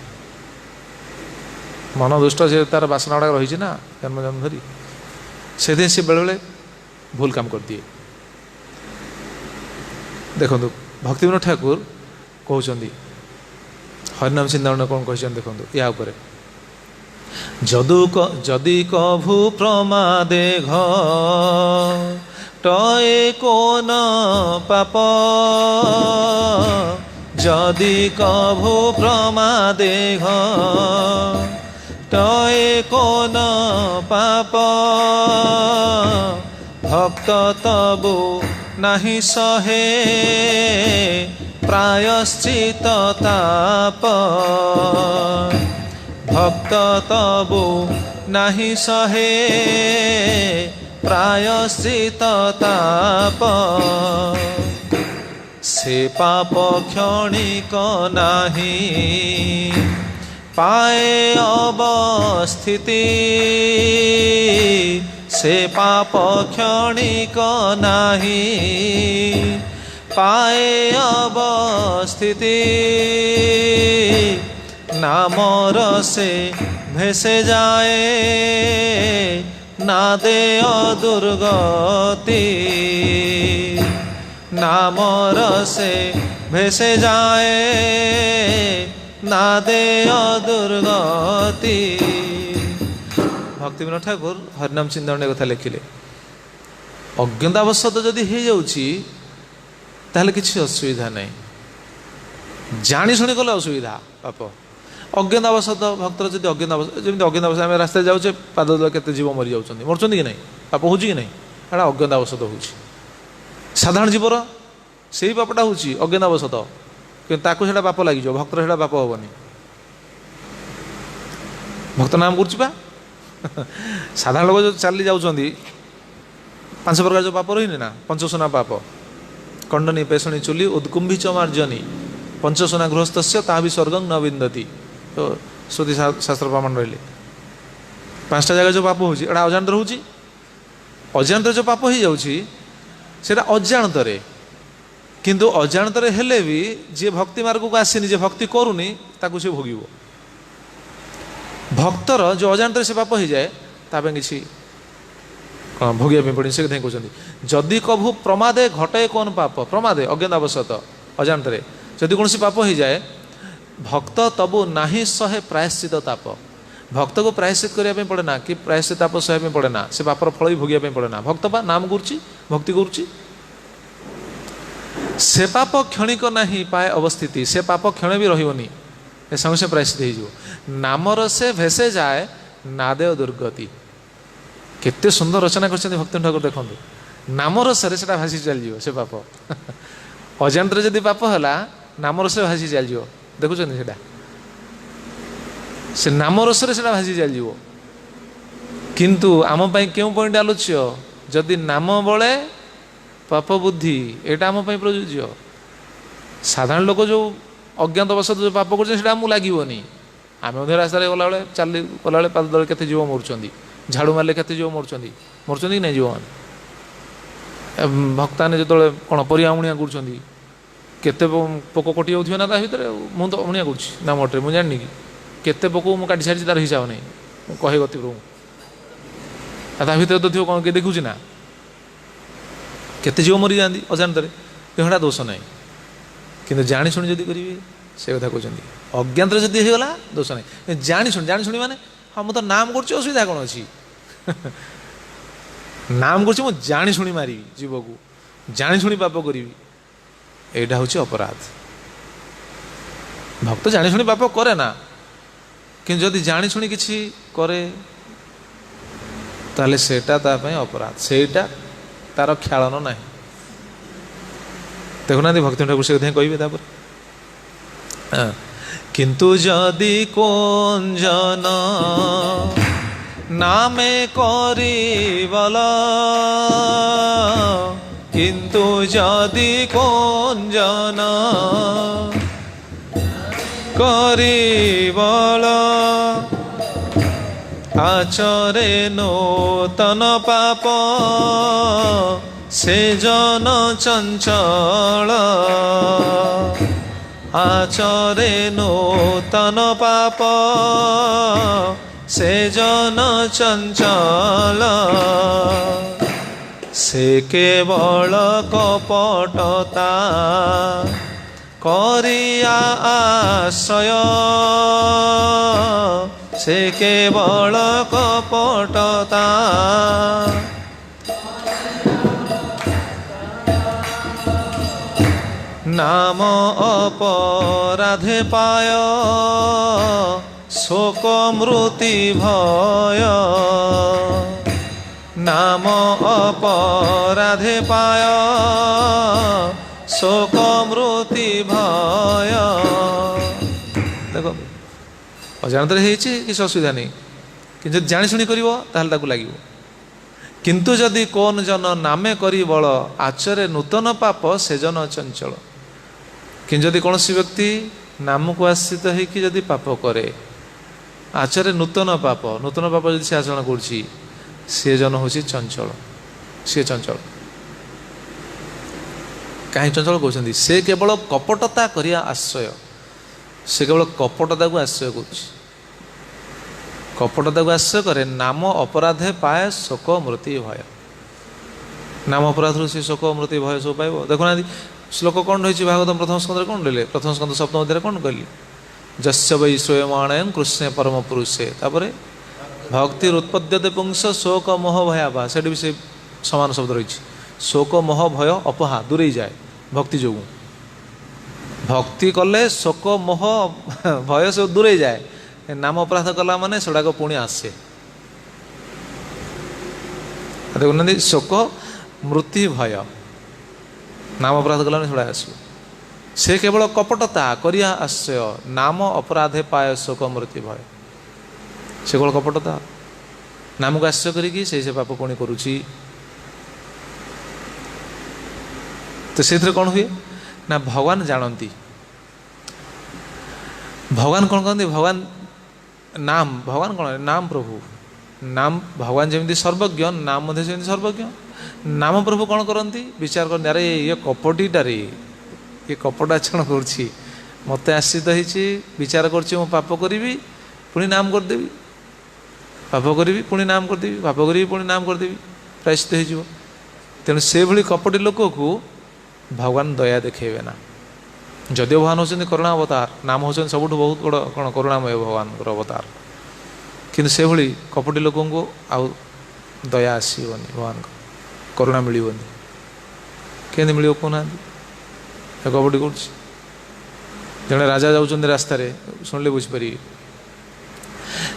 मन दुष्ट से तार बासना गुड़ा रही ना जन्म जन्म धरी से बेले बेले भूल काम कर दिए। देखो भक्ति विनोद ठाकुर कहते हरिनाम चिंतामणि कौन कहते देखो या जदि कभु प्रमादे घटे कोन पाप जदि कभु प्रमादे घटे कोन पाप भक्त तबु नहीं सहे प्रायश्चित ताप भक्त तबु नहीं सहे प्रायश्चित ताप से पाप क्षणिक नहीं पाए अवस्थिति से पाप क्षणिक नहीं पाए अवस्थिति नामर से भेसे जाए ना दे दुर्गति नामर से भेसे जाए ना दे दुर्गति। भक्ति विनोद ठाकुर हरिनाम चिंतामणि कथा लिखिले अज्ञतावशत जदि हो जाउछि ताहले किछि असुविधा नहीं ଜାଣିଶୁଣି କଲେ ଅସୁବିଧା ପାପ। ଅଜ୍ଞାତାବଶତ ଭକ୍ତର ଯଦି ଯେମିତି ଅଜ୍ଞାତାବଶତ ଆମେ ରାସ୍ତାରେ ଯାଉଛେ ପାଦ ତଳେ କେତେ ଜୀବ ମରିଯାଉଛନ୍ତି, ମରୁଛନ୍ତି କି ନାହିଁ? ପାପ ହେଉଛି କି ନାହିଁ? ଏଇଟା ଅଜ୍ଞାତାବଶତ ହେଉଛି। ସାଧାରଣ ଜୀବର ସେଇ ପାପଟା ହେଉଛି ଅଜ୍ଞାତାବଶତ, କିନ୍ତୁ ତାକୁ ସେଇଟା ପାପ ଲାଗିଯିବ, ଭକ୍ତର ସେଇଟା ପାପ ହେବନି। ଭକ୍ତ ନାମ କରୁଛି ବା। ସାଧାରଣ ଲୋକ ଯେଉଁ ଚାଲି ଯାଉଛନ୍ତି 5 ପ୍ରକାର ଯେଉଁ ପାପ ରହିନି ନା, ପଞ୍ଚସୁନା ପାପ, ଖଣ୍ଡନୀ ପେଷଣୀ ଚୁଲି ଉତ୍କୁମ୍ଭୀ ଚ ମାର୍ଜନୀ ପଞ୍ଚସୁନା ଗୃହସ୍ଥସ୍ୟ ତା ବି ସ୍ୱର୍ଗଂ ନ ବିନ୍ଦତି। ତ ଶ୍ରୁତି ଶାସ୍ତ୍ର ପ୍ରମାଣ ରହିଲେ 5ଟା ଜାଗାରେ ଯେଉଁ ପାପ ହେଉଛି ଏଇଟା ଅଜାଣତରେ ହେଉଛି। ଅଜାଣତରେ ଯେଉଁ ପାପ ହେଇଯାଉଛି ସେଇଟା ଅଜାଣତରେ, କିନ୍ତୁ ଅଜାଣତରେ ହେଲେ ବି ଯିଏ ଭକ୍ତି ମାର୍ଗକୁ ଆସିନି, ଯିଏ ଭକ୍ତି କରୁନି, ତାକୁ ସେ ଭୋଗିବ। ଭକ୍ତର ଯେଉଁ ଅଜାଣତରେ ସେ ପାପ ହେଇଯାଏ ତା ପାଇଁ କିଛି ଭୋଗିବା ପାଇଁ ପଡ଼ିନି। ସେ କଥା କହୁଛନ୍ତି ଯଦି କଭୁ ପ୍ରମାଦେ ଘଟାଏ କୌନ ପାପ, ପ୍ରମାଦେ ଅଜ୍ଞାତାବଶତ ଅଜାଣତରେ ଯଦି କୌଣସି ପାପ ହେଇଯାଏ, ଭକ୍ତ ତବୁ ନାହିଁ ସହେ ପ୍ରାୟଶ୍ଚିତ ତାପ। ଭକ୍ତକୁ ପ୍ରାୟଶ୍ଚିତ କରିବା ପାଇଁ ପଡ଼େ ନା, କି ପ୍ରାୟଶ୍ଚିତ ତାପ ସହିବା ପାଇଁ ପଡ଼େ ନା, ସେ ପାପର ଫଳ ବି ଭୋଗିବା ପାଇଁ ପଡ଼େ ନା। ଭକ୍ତ ବା ନାମ କରୁଛି, ଭକ୍ତି କରୁଛି, ସେ ପାପ କ୍ଷଣିକ ନାହିଁ ପାଏ ଅବସ୍ଥିତି, ସେ ପାପ କ୍ଷଣ ବି ରହିବନି, ଏ ସାଙ୍ଗେ ସେ ପ୍ରାୟଶ୍ଚିତ ହେଇଯିବ। ନାମର ସେ ଭେସେ ଯାଏ ନାଦେୟ ଦୁର୍ଗତି। କେତେ ସୁନ୍ଦର ରଚନା କରିଛନ୍ତି ଭକ୍ତି ଠାକୁର, ଦେଖନ୍ତୁ। ନାମରସରେ ସେଟା ଭାସି ଚାଲିଯିବ ସେ ପାପ। ଅଜାଣତରେ ଯଦି ପାପ ହେଲା ନାମରସରେ ଭାସି ଚାଲିଯିବ, ଦେଖୁଛନ୍ତି ସେଟା, ସେ ନାମରସରେ ସେଟା ଭାସି ଚାଲିଯିବ। କିନ୍ତୁ ଆମ ପାଇଁ କେଉଁ ପଏଣ୍ଟ ଆଲୋଚ୍ୟ? ଯଦି ନାମ ବଳେ ପାପ ବୁଦ୍ଧି, ଏଇଟା ଆମ ପାଇଁ ପ୍ରଯୁଜ୍ୟ। ସାଧାରଣ ଲୋକ ଯେଉଁ ଅଜ୍ଞାତବଶତ ଯେଉଁ ପାପ କରୁଛନ୍ତି ସେଇଟା ଆମକୁ ଲାଗିବନି। ଆମେ ମଧ୍ୟ ରାସ୍ତାରେ ଗଲାବେଳେ ଗଲାବେଳେ ପାଦ ତଳେ କେତେ ଜୀବ ମରୁଛନ୍ତି, ଝାଡ଼ୁ ମାରିଲେ କେତେ ଜୀବ ମରୁଛନ୍ତି କି ନାହିଁ ଜୀବମାନେ? ଭକ୍ତାମାନେ ଯେତେବେଳେ କ'ଣ ପରିବା ଉଣିଆ କରୁଛନ୍ତି, କେତେ ପୋକ କଟି ଯାଉଥିବେ ନା ତା ଭିତରେ। ମୁଁ ତ ଉଣିଆ କରୁଛି ନା ମୋଟରେ, ମୁଁ ଜାଣିନି କି କେତେ ପୋକକୁ ମୁଁ କାଟି ସାରିଛି, ତାର ହିସାବ ନାହିଁ। ମୁଁ କହେ ଗତି ପ୍ରଭୁ, ଆଉ ତା ଭିତରେ ତ ଥିବ କ'ଣ କିଏ ଦେଖୁଛି ନା? କେତେ ଜୀବ ମରିଯାଆନ୍ତି ଅଜାଣତରେ, ଏଗୁଡ଼ା ଦୋଷ ନାହିଁ। କିନ୍ତୁ ଜାଣିଶୁଣି ଯଦି କରିବେ, ସେ କଥା କହୁଛନ୍ତି। ଅଜ୍ଞାତରେ ଯଦି ହେଇଗଲା ଦୋଷ ନାହିଁ, ଜାଣିଶୁଣି ମାନେ ହଁ ମୁଁ ତ ନାମ କରୁଛି, ଅସୁବିଧା କ'ଣ ଅଛି? ନାମ କରୁଛି, ମୁଁ ଜାଣିଶୁଣି ମାରିବି ଜୀବକୁ, ଜାଣିଶୁଣି ପାପ କରିବି, ଏଇଟା ହେଉଛି ଅପରାଧ। ଭକ୍ତ ଜାଣିଶୁଣି ପାପ କରେ ନା, କିନ୍ତୁ ଯଦି ଜାଣିଶୁଣି କିଛି କରେ ତାହେଲେ ସେଇଟା ତା ପାଇଁ ଅପରାଧ, ସେଇଟା ତାର ଖ୍ୟାଳନ ନାହିଁ। ଦେଖୁନାହାନ୍ତି ଭକ୍ତି ଠାକୁର ସେ କଥା କହିବେ ତାପରେ, କିନ୍ତୁ ଯଦି କୋଞ୍ଜନ ନାମେ କରିବଲ, କିନ୍ତୁ ଯଦି କୋଞ୍ଜନ କରିବଲ, আচরে নূতন পাপ সে জন চঞ্চল, আচরে নূতন পাপ সে জন চঞ্চল, সে কেবল কপটতা করিয়া আশ্রয়, সে কেবল কপটতা নাম অপরাধে পায়, শোক মৃত্যু ভয়, নাম অপরাধে পায়, শোক মৃত্যু ভয়। দেখো ଅଜାଣତରେ ହେଇଛି କିଛି ଅସୁବିଧା ନାହିଁ, କିନ୍ତୁ ଯଦି ଜାଣିଶୁଣି କରିବ ତାହେଲେ ତାକୁ ଲାଗିବ। କିନ୍ତୁ ଯଦି କୌନ ଜନ ନାମେ କରି ବଳ, ଆଚରେ ନୂତନ ପାପ ସେ ଜନ ଚଞ୍ଚଳ। କିନ୍ତୁ ଯଦି କୌଣସି ବ୍ୟକ୍ତି ନାମକୁ ଆଶ୍ରିତ ହେଇକି ଯଦି ପାପ କରେ, ଆଚରେ ନୂତନ ପାପ ଯଦି ସେ ଆଚରଣ କରୁଛି, ସେ ଜନ ହେଉଛି ଚଞ୍ଚଳ, ସିଏ ଚଞ୍ଚଳ। କାହିଁ ଚଞ୍ଚଳ କହୁଛନ୍ତି? ସେ କେବଳ କପଟତା କରିବା ଆଶ୍ରୟ, ସେ କେବଳ କପଟତାକୁ ଆଶ୍ରୟ କରୁଛି, କପଟତାକୁ ଆଶ୍ରୟ କରେ। ନାମ ଅପରାଧେ ପାଏ ଶୋକ ମୃତ୍ୟୁ ଭୟ, ନାମ ଅପରାଧରୁ ସେ ଶୋକ ମୃତ୍ୟୁ ଭୟ ସବୁ ପାଇବ। ଦେଖୁନାହାନ୍ତି ଶ୍ଲୋକ କ'ଣ ରହିଛି ଭାଗବତ ପ୍ରଥମ ସ୍କନ୍ଧରେ, କ'ଣ ରହିଲେ? ପ୍ରଥମ ସ୍କନ୍ଧ ସପ୍ତମ ଅଧ୍ୟାୟରେ କ'ଣ କହିଲି? ଯସ୍ୟ ବୈ ସ୍ୱୟମାଣୟନ କୃଷ୍ଣେ ପରମ ପୁରୁଷେ, ତାପରେ ଭକ୍ତିର ଉତ୍ପଦ୍ୟତେ ପୁଂସ ଶୋକ ମୋହ ଭୟାବା, ସେଠି ବି ସେ ସମାନ ଶବ୍ଦ ରହିଛି। ଶୋକ ମୋହ ଭୟ ଅପହା ଦୂରେଇ ଯାଏ ଭକ୍ତି ଯୋଗୁଁ। भक्ति कले शोक मोह भय सब दूरे जाए, नाम अपराध कला माने सेटाक पुणी आसे। देखुना शोक मृत्यु भय नाम अपराध कला सेटा आस से केवल कपटता करिया आश्रय नाम अपराधे पाए शोक मृत्यु भय से केवल कपटता नाम को आश्रय करिकी से पाप पुणी करुची। तो से कौन हुए ना भगवान जानती, भगवान कौन कहते भगवान नाम, भगवान कौन नाम प्रभु नाम भगवान जमी सर्वज्ञ नाम मध्य सर्वज्ञ। नाम प्रभु कौन करती विचार कर अरे ये कपटीटा रे ये कपट आचरण कर मत आश्रित होती विचार कर पाप करी पुणी नाम करदेवी पाप करी पुणी नाम करदेवी पाप करी पुणी नाम करदेवी प्रायश्चित हो। तेणु से भली कपटी लोक को भगवान दया देखेबे ना। जदिव भगवान होचंदी करुणा अवतार नाम होचंदी सबुठ बहुत बड़ कौन करुणामय भगवान अवतार किंतु से भली कपटी लोक को आउ दया आसबनी भगवान करुणा मिलबनी केंद्र मिल कहना कपटी कर जड़े राजा जाऊँ रास्त शुणिले बुझीपारे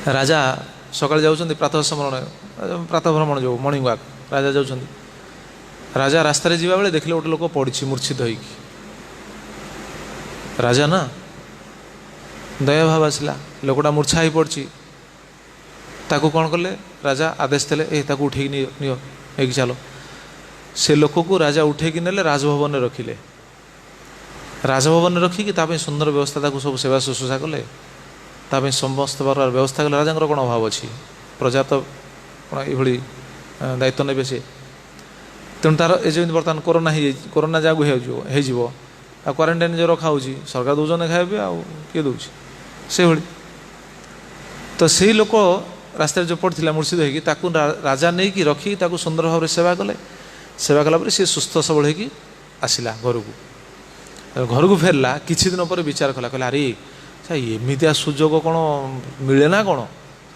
राजा सकाल जाऊँ प्रातः स्मरण प्रातः भ्रमण जो मॉर्निंग वॉक राजा जाऊँ राजा रास्त जावा बेले देखले गोटे लोक पड़ी मूर्छित होगी राजा ना दया भाव आसला लोकटा मूर्छा ही पड़ी ताकू कौन कले राजा आदेश देले ए ताकू उठे नियो एक चलो से लोक को राजा उठे नेले राजभवन रखिले राजभवन रखिकी सुंदर व्यवस्था ताकू सब सेवा शुश्रूषा कले समस्त प्रकार व्यवस्था कले राजा कौन अभाव अच्छी प्रजा तो कौन ये दायित्व ने से तेणु तार एजमी बर्तमान कोरोना जगह हो क्वारंटाइन जो रखा सरकार दौरान खाए आउ किए दौर से भली तो से लोक रास्त जो पड़ा मूर्छित होगी राजा नहीं कि रखी सुंदर भाव सेवा कले सेवा कला सी सुस्थ सबल होगी आसला घर को फेरला किछि दिन पर विचार कला कहला अरे एमितिया सुजोग कौन मिले ना कौन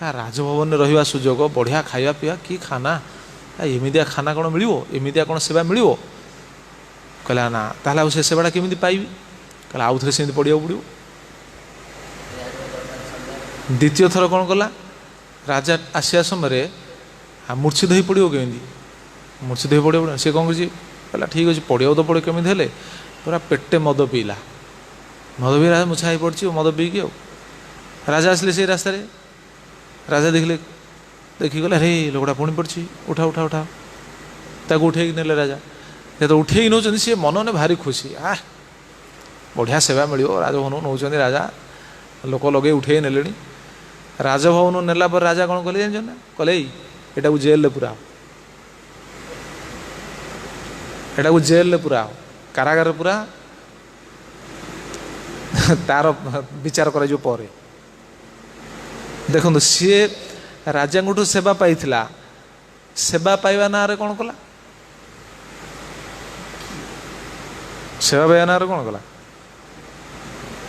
राजभवन में रहा सुजोग बढ़िया खाया पीवा कि खाना एमितिया खाना कौन मिल एमितिया कौन सेवा मिल कहला ना ताला से सेवाटा केमी पाइबी कहला आउ थे सेमती पढ़ा पड़ो। द्वितीय थर कौन कला राजा आसिया समय मूर्छित हो पड़ो केमी मूर्छित हो पड़ो सी कौन कर ठीक अच्छे पढ़िया तो पड़ो केमी हेले पूरा पेटे मद पीला मद पी राजा मुछा ही पड़ी मद पीकी राजा आसले से रास्त राजा देखले देखिगले अरे लोकटा पुणी पड़ी उठा उठा उठा ताकू उठे नेले राजा ये तो उठे नौ सी मन ने भारी खुशी बढ़िया सेवा मिल राजभवन नौ राजा लोक लगे उठे ने राजभवन नेला पर राजा कौन कले जान कले एटा को जेल पूरा एटा को जेल पूरा कारागार पूरा तार विचार कर देखो सी राजा सेवा पाई सेवा पाइबा ना कौन कला सेवा पाइबा ना कौन कला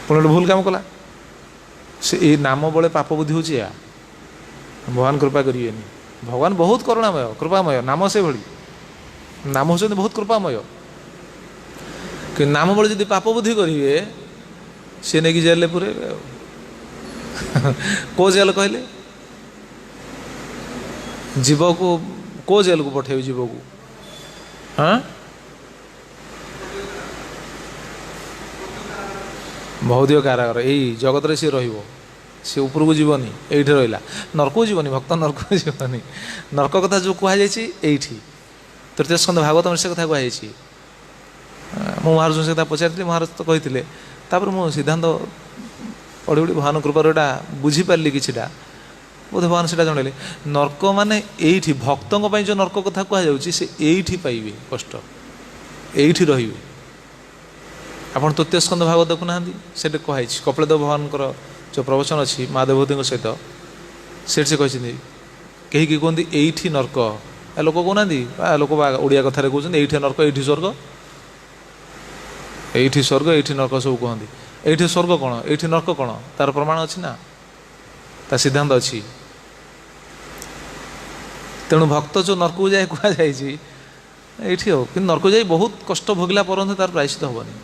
पुणी भूल काम कला से ये नाम बड़े पाप बुद्धि हो भगवान कृपा करें भगवान बहुत करुणामय कृपामय नाम से भली नाम हो बहुत कृपामय कि नाम बड़े जब पाप बुद्धि करेंगे सी नहीं जेल पूरे को जेल कहले जीव को को जेल को पठे जीव को हाँ बहुदीय कारागार यही जगत रे सी रहिबो सी ऊपर को जीवनी एठी रहिला नरक को जीवनी भक्त नरक को जीवनी नरक कथा जो कहा जायछि एठी तृतीय स्कंद भागवत से कथा कहा जायछि मु महाराज से कथा पचारथि महाराज तो कहिथिले तापर मु सिद्धांत पढ़ी पढ़ी भगवान कृपार एटा बुझी पारली किछिटा बोधे भगवान से जनइले नरक माने एठी भक्तों जो नरक कथा कह जाउछि से एठी पाइबे कष्ट एठी रहिबे आपन तृतीय स्कंद भागवत देखुना से कही कपिलदेव भगवान जो प्रवचन अच्छी महादेवती सहित से कहते कहीं कहते ये नरक लोक कहना लोक ओडिया कथार कहते ये नरक ये स्वर्ग ये स्वर्ग ये नरक सब कहते ये स्वर्ग कौन ये नरक कौन तार प्रमाण अच्छी ना ता सिद्धांत अच्छी तेणु भक्त जो नरक जाए कहुई ये हो कि नरक जाए बहुत कष्ट भोगला पर तार प्रायश्चित हेनी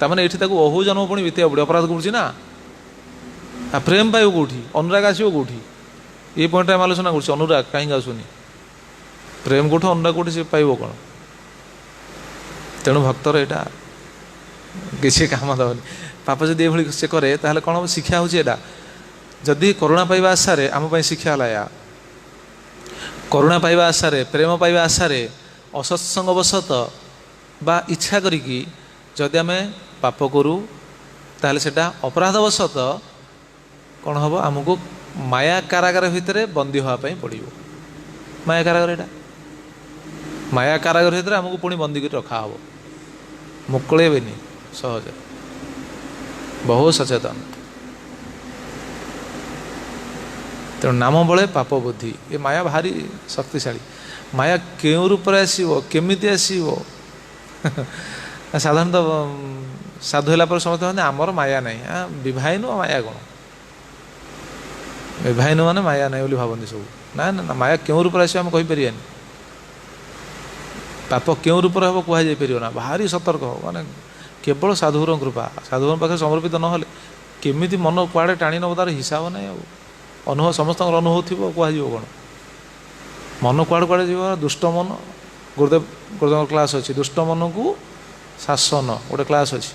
ताने ये अहू जन्म पुणी बीतवा पड़े अपराध करुच्ची ना आ प्रेम पाइब कौटी अनुराग आसो कौटी ये पॉइंट आम आलोचना कर अनुराग कहीं आसुनी प्रेम कौट अनुराग कौटी सी पाइब कौन तेणु भक्तर यहाँ किसी काम दबनी पाप जदि ये से कै ताल कौन हम शिक्षा होगा जदि करुणा पाइबा आशा आम शिक्षा है या करुणा पाइबा आशा प्रेम पाइबा आशा असत्संगवशत बा इच्छा करी जदि आम पाप करूँ ताहले सेटा अपराधवशत कौन हम आमको माया कारागार भितर बंदी होगापाई पड़ो माया कारागार यहाँ माया कारागार भितर आमको पुणी बंदी कर रखा हम मुकुलेबेनी सहज बहुत सचेतन तेणु नाम बड़े पाप बुद्धि ये माया भारी शक्तिशाली माया क्यों रूप आसो केमी आसो साधारणतः साधु है समझते हैं आमर माया नहीं विवाहिन माया कौन विवाहिन माने माया नहीं बोली भावती सब ना ना माया क्यों रूप आसो आम कहीपर पाप क्यों रूप हम कहुपर ना भारी सतर्क माने केवल साधुर कृपा साधुर पाखे समर्पित ना केमी मन कुआड़े टाणी नब तार हिसाब ना अनुभव समस्त अनुभव थी कह कौन मन कुआड़े कुआड़े जीव दुष्ट मन गुरुदेव गुरुदेव क्लास अच्छी दुष्ट मन को शासन गोटे क्लास अच्छी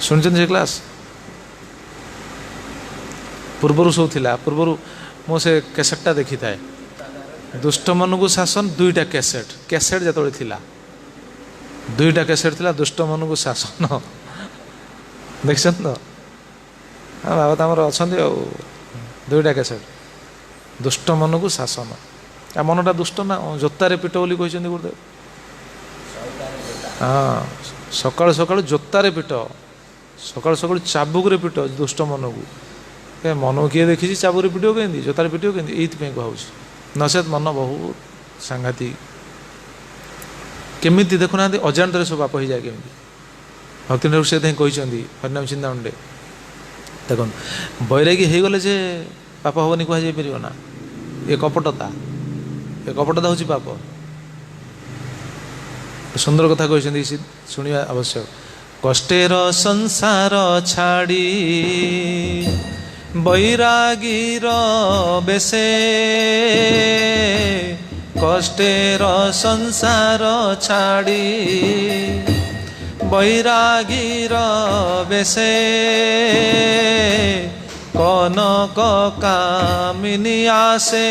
शुणी से क्लास पूर्वर सब थिला पूर्वर मुझे कैसेटा देखी थाए दुष्ट मन को शासन दुईटा कैसेट कैसेट जो थिला दुईटा कैसेट थिला दुष्ट मन को शासन देख तो हाँ बाबा तो अच्छा दुईटा कैसेट दुष्ट मन को शासन आ मनटा दुष्ट ना जोतारे पिट बोली कहते गुरुदेव हाँ सकाल सकाल जोतारे पिट सकाल सकाल चाबुक पिट दुष्ट मन को मन को किए देखी चाबुक पिटो कमी जोतारे पिटो कमी ये कहूँ नचेत मन बहुत सांघातिक केमी देखुना अजाणत सब पाप हो जाए केमी भक्ति से कहते हरिनाम चिंतामणि देखो बैरागी हो गले जे पाप हेनी कह ना ये कपटता हूँ पाप सुंदर कथा कहते शुणा आवश्यक कष्टेर संसार छाड़ी बैरागीर बेसे कष्टेर संसार छाड़ी बैरागीर बेसे कनक कामिनी आसे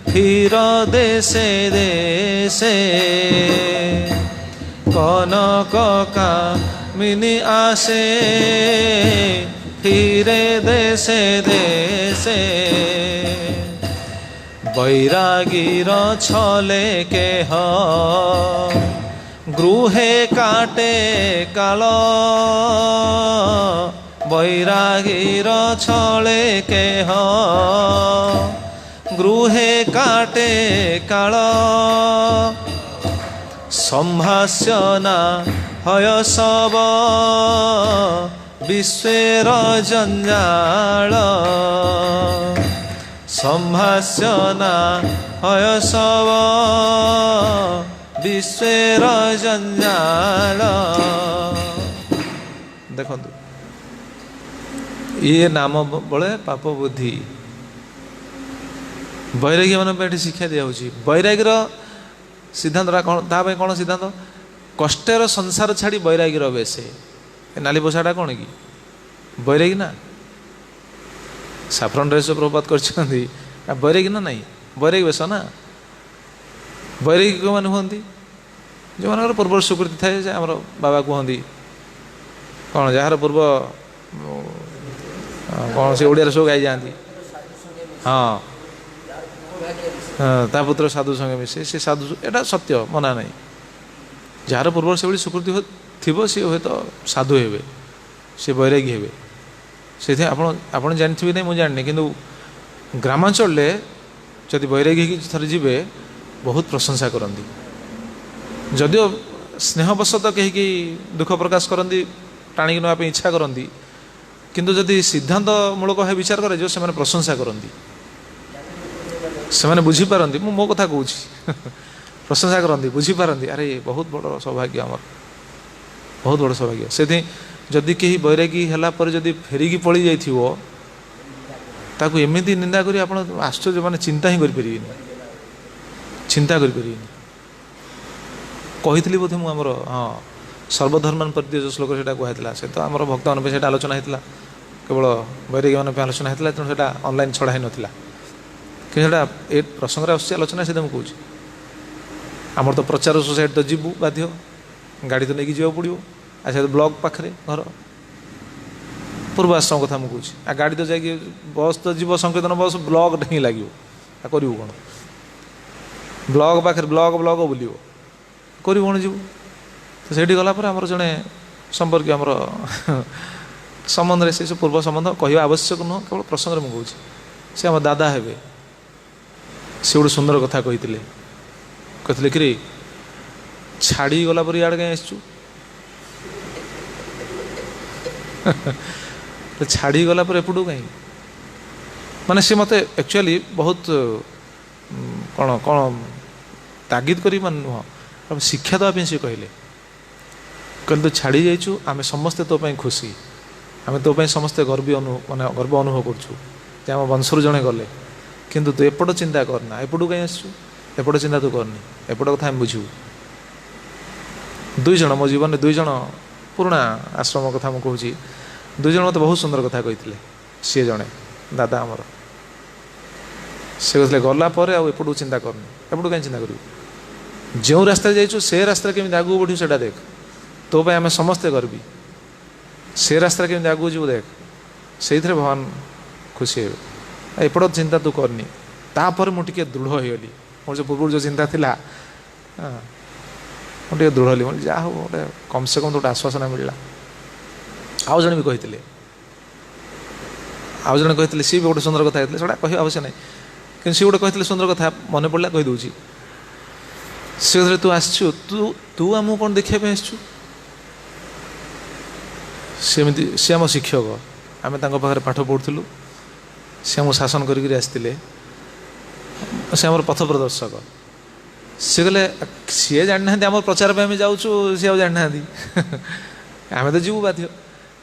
फिर देशे देशे कनक कामिनी आसे फिरे देशे देशे बैरागीर छले केह गृहे काटे काल बैरागीर छले केह गृहे काटे काल संभाष्यना हय सब विश्वेर जंजाल संभाष्यना हय सब विश्वेर जंजाल देखो ये नाम बड़े पाप बुद्धि बैरागी मान शिक्षा दिया बैरागीर सिद्धांत कौन सिद्धांत कष्टेर संसार छाड़ी बैरागीर बेसे नाली पोषाटा कौन कि बैरागी ना साफ्रन ड्रेस प्रपात कर बैरागी ना नहीं बैरागी बेस ना बैरागी क्यों मैंने हमें जो मान पूर्व स्वीकृति थाए आम बाबा कहती कौन जार पूर्व कौन से ओडिया सब गाई जाती हाँ ता पुत्र साधु संगे मिसे से साधु एटा सत्य मना नहीं जार पूर्व से स्वीकृति थी सी हे तो साधु हे सी बैरागी हे से आप जानते नहीं मुझे जानी कि ग्रामांचल जदि बैरागी थरे जी बहुत प्रशंसा करती जदिओ स्नेहवशत कहीं दुख प्रकाश करती टाणी नापी इच्छा करती किंतु जदि सिद्धांत मूलक भाव विचार करे जो से प्रशंसा करती से बुझीपारती मो कथा कहूँ प्रशंसा करती बुझीपारती अरे बहुत बड़ सौभाग्य आमर बहुत बड़ सौभाग्य से जदि कहीं बैरागी है जदि फेरिकी पड़ी जाइथिबो ताकू एमती निंदा करी आप आश्चर्य माने चिंता ही करें चिंता करें कही बोधे मुझे हाँ सर्वधर्मान परित्यज श्लोक से कहला से तो आम भक्त मान से आलोचना होता केवल बैरागी मान आलोचना होता तेणु से ऑनलाइन छड़ा ही नाला कि ए प्रसंग आलोचना से मुझे कौच आमर तो प्रचार सोसाइटी तो जीवु बाध्य गाड़ी तो नहीं जावा पड़ो अच्छा ब्लॉक पाखे घर पूर्वाश्रम कथा मुझे कौच आ गाड़ी तो जाकि बस तो जीव संकीर्तन बस ब्लॉक ही लगे करू कौन ब्लॉक पाखे ब्लॉक ब्लॉक बुल करू कौन जीव तो से गलापर आमर जड़े संपर्क आमर संबंध से पूर्व संबंध कह आवश्यक नुह केवल प्रसंग मुझे कौच से आम दादा हे से गोटे सुंदर कथा कही कहते कि छाड़ी गला पर इे कहीं आसचु छाड़ी गला पर एपटू कहीं माने सी मत एक्चुअली बहुत कौन कौन तागिद कर नुह शिक्षा देवाई सी कहले कहले तो छाड़ी जाइचु आम समस्ते तो खुशी आम तो समस्ते गर्व माने गर्व अनुभव करुँ आम वंशर जड़े गले किंतु तू एपट चिंता करना एपटू कहीं आसचु एपट चिंता तू करनी एपट कथा आम बुझू दुई जन मो जीवन में दुई जन पुराणा आश्रम कथा मुझे कहूँ दुई जन मत बहुत सुंदर कथा कही सी जड़े दादा आमर से कहते गला एपटू चिंता करनी एपटू कहीं चिंता करूँ जो रास्ते जाइचु से रास्ता केमी आगू बढ़ू से देख तो आम समस्ते करबी से रास्ता केमी आगू जीव देख से भगवान खुशी हे एपट चिंता तू करनी तापर मुझे दृढ़ हो गली मोर जो पूर्व जो चिंता थी मुझे दृढ़ हली जहाँ हो गोटे कम से कम गोटे आश्वासन मिलला आउ जन भी कही आउ जन कही सी भी गोटे सुंदर कथा कहते कह आवश्यक नहीं कि सी गोटे कहते सुंदर कथा मन पड़ा कहीदे सी कहते तू आसचु तू तू आमको कौन देखा आसचु सी आम शिक्षक आम पाखे पाठ पढ़ुलु सी आम शासन करके आसते से आम पथ प्रदर्शक सी कहले सी जाना आम प्रचार आम जाऊँ सी आ जाना आम तो जीवु बाध्य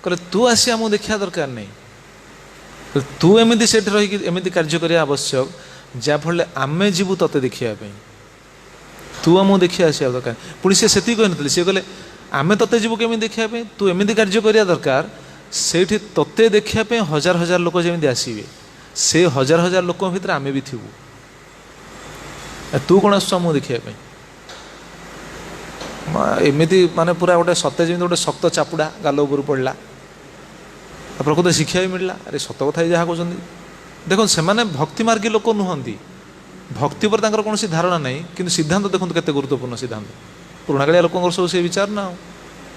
कहले तू आसी आमको देखा दरकार नहीं तू एमती से रही कार्य करने आवश्यक जहाँफल आम जीवु ते देखापी तू आमको देखा आसा दरकार पुणी सी कहते सी कहले आम ते जीवु केमी देखापी तू एमती कार्य करने दरकार से ते देखापी हजार हजार लोक जमी आसवे से हजार हजार लोक भर आम भी थी तू कौन आसमु देखापी एमती माने पूरा गोटे सत्य जमी गोटे शक्त चापुड़ा गाल उपर पड़ा प्रकृत शिक्षा भी मिलला अरे सत कथा जहाँ कहते देखो से भक्ति मार्गी लोक नुहति भक्ति पर कौन धारणा ना कि सिद्धांत देखो केते गुरुत्वपूर्ण सिद्धांत पुराणा कालिया लोक सब से विचार ना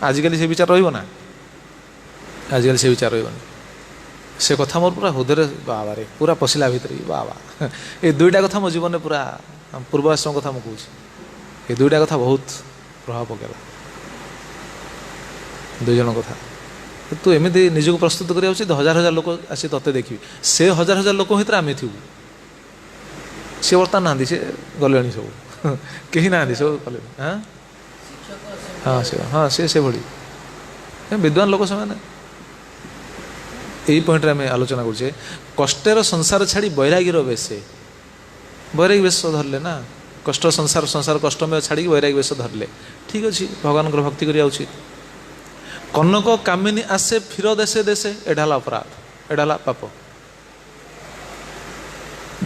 आजिकल से विचार रहा आजिकल से विचार रही से कथा मोर पूरा हृदय बाबा रे पूरा पशिला भितर बाबा ये दुईटा कथा मो जीवन में पूरा पूर्वाश्रम कथा मुझे कहूँ ये दुईटा कथा बहुत प्रभाव पकेला दुई जन कथा तू एमती निजक प्रस्तुत कर हजार हजार लोक आसी ते देखी से हजार हजार लोक भर आम थी सी बर्तमान ना सी गले सब कहीं ना सब गले हाँ हाँ से भाई विद्वान लोक से यही पॉइंट आम आलोचना करुचे कष्टर संसार छाड़ी बैरागीर बेशे बैरागी बेश धरले ना कष्ट संसार संसार कष्टमय छाड़ी बैरागी बेश धरले ठीक अच्छे भगवान भक्ति करिया उचित कनक कामिनी आसे फिर देशे देशे एटा अपराध एटा पाप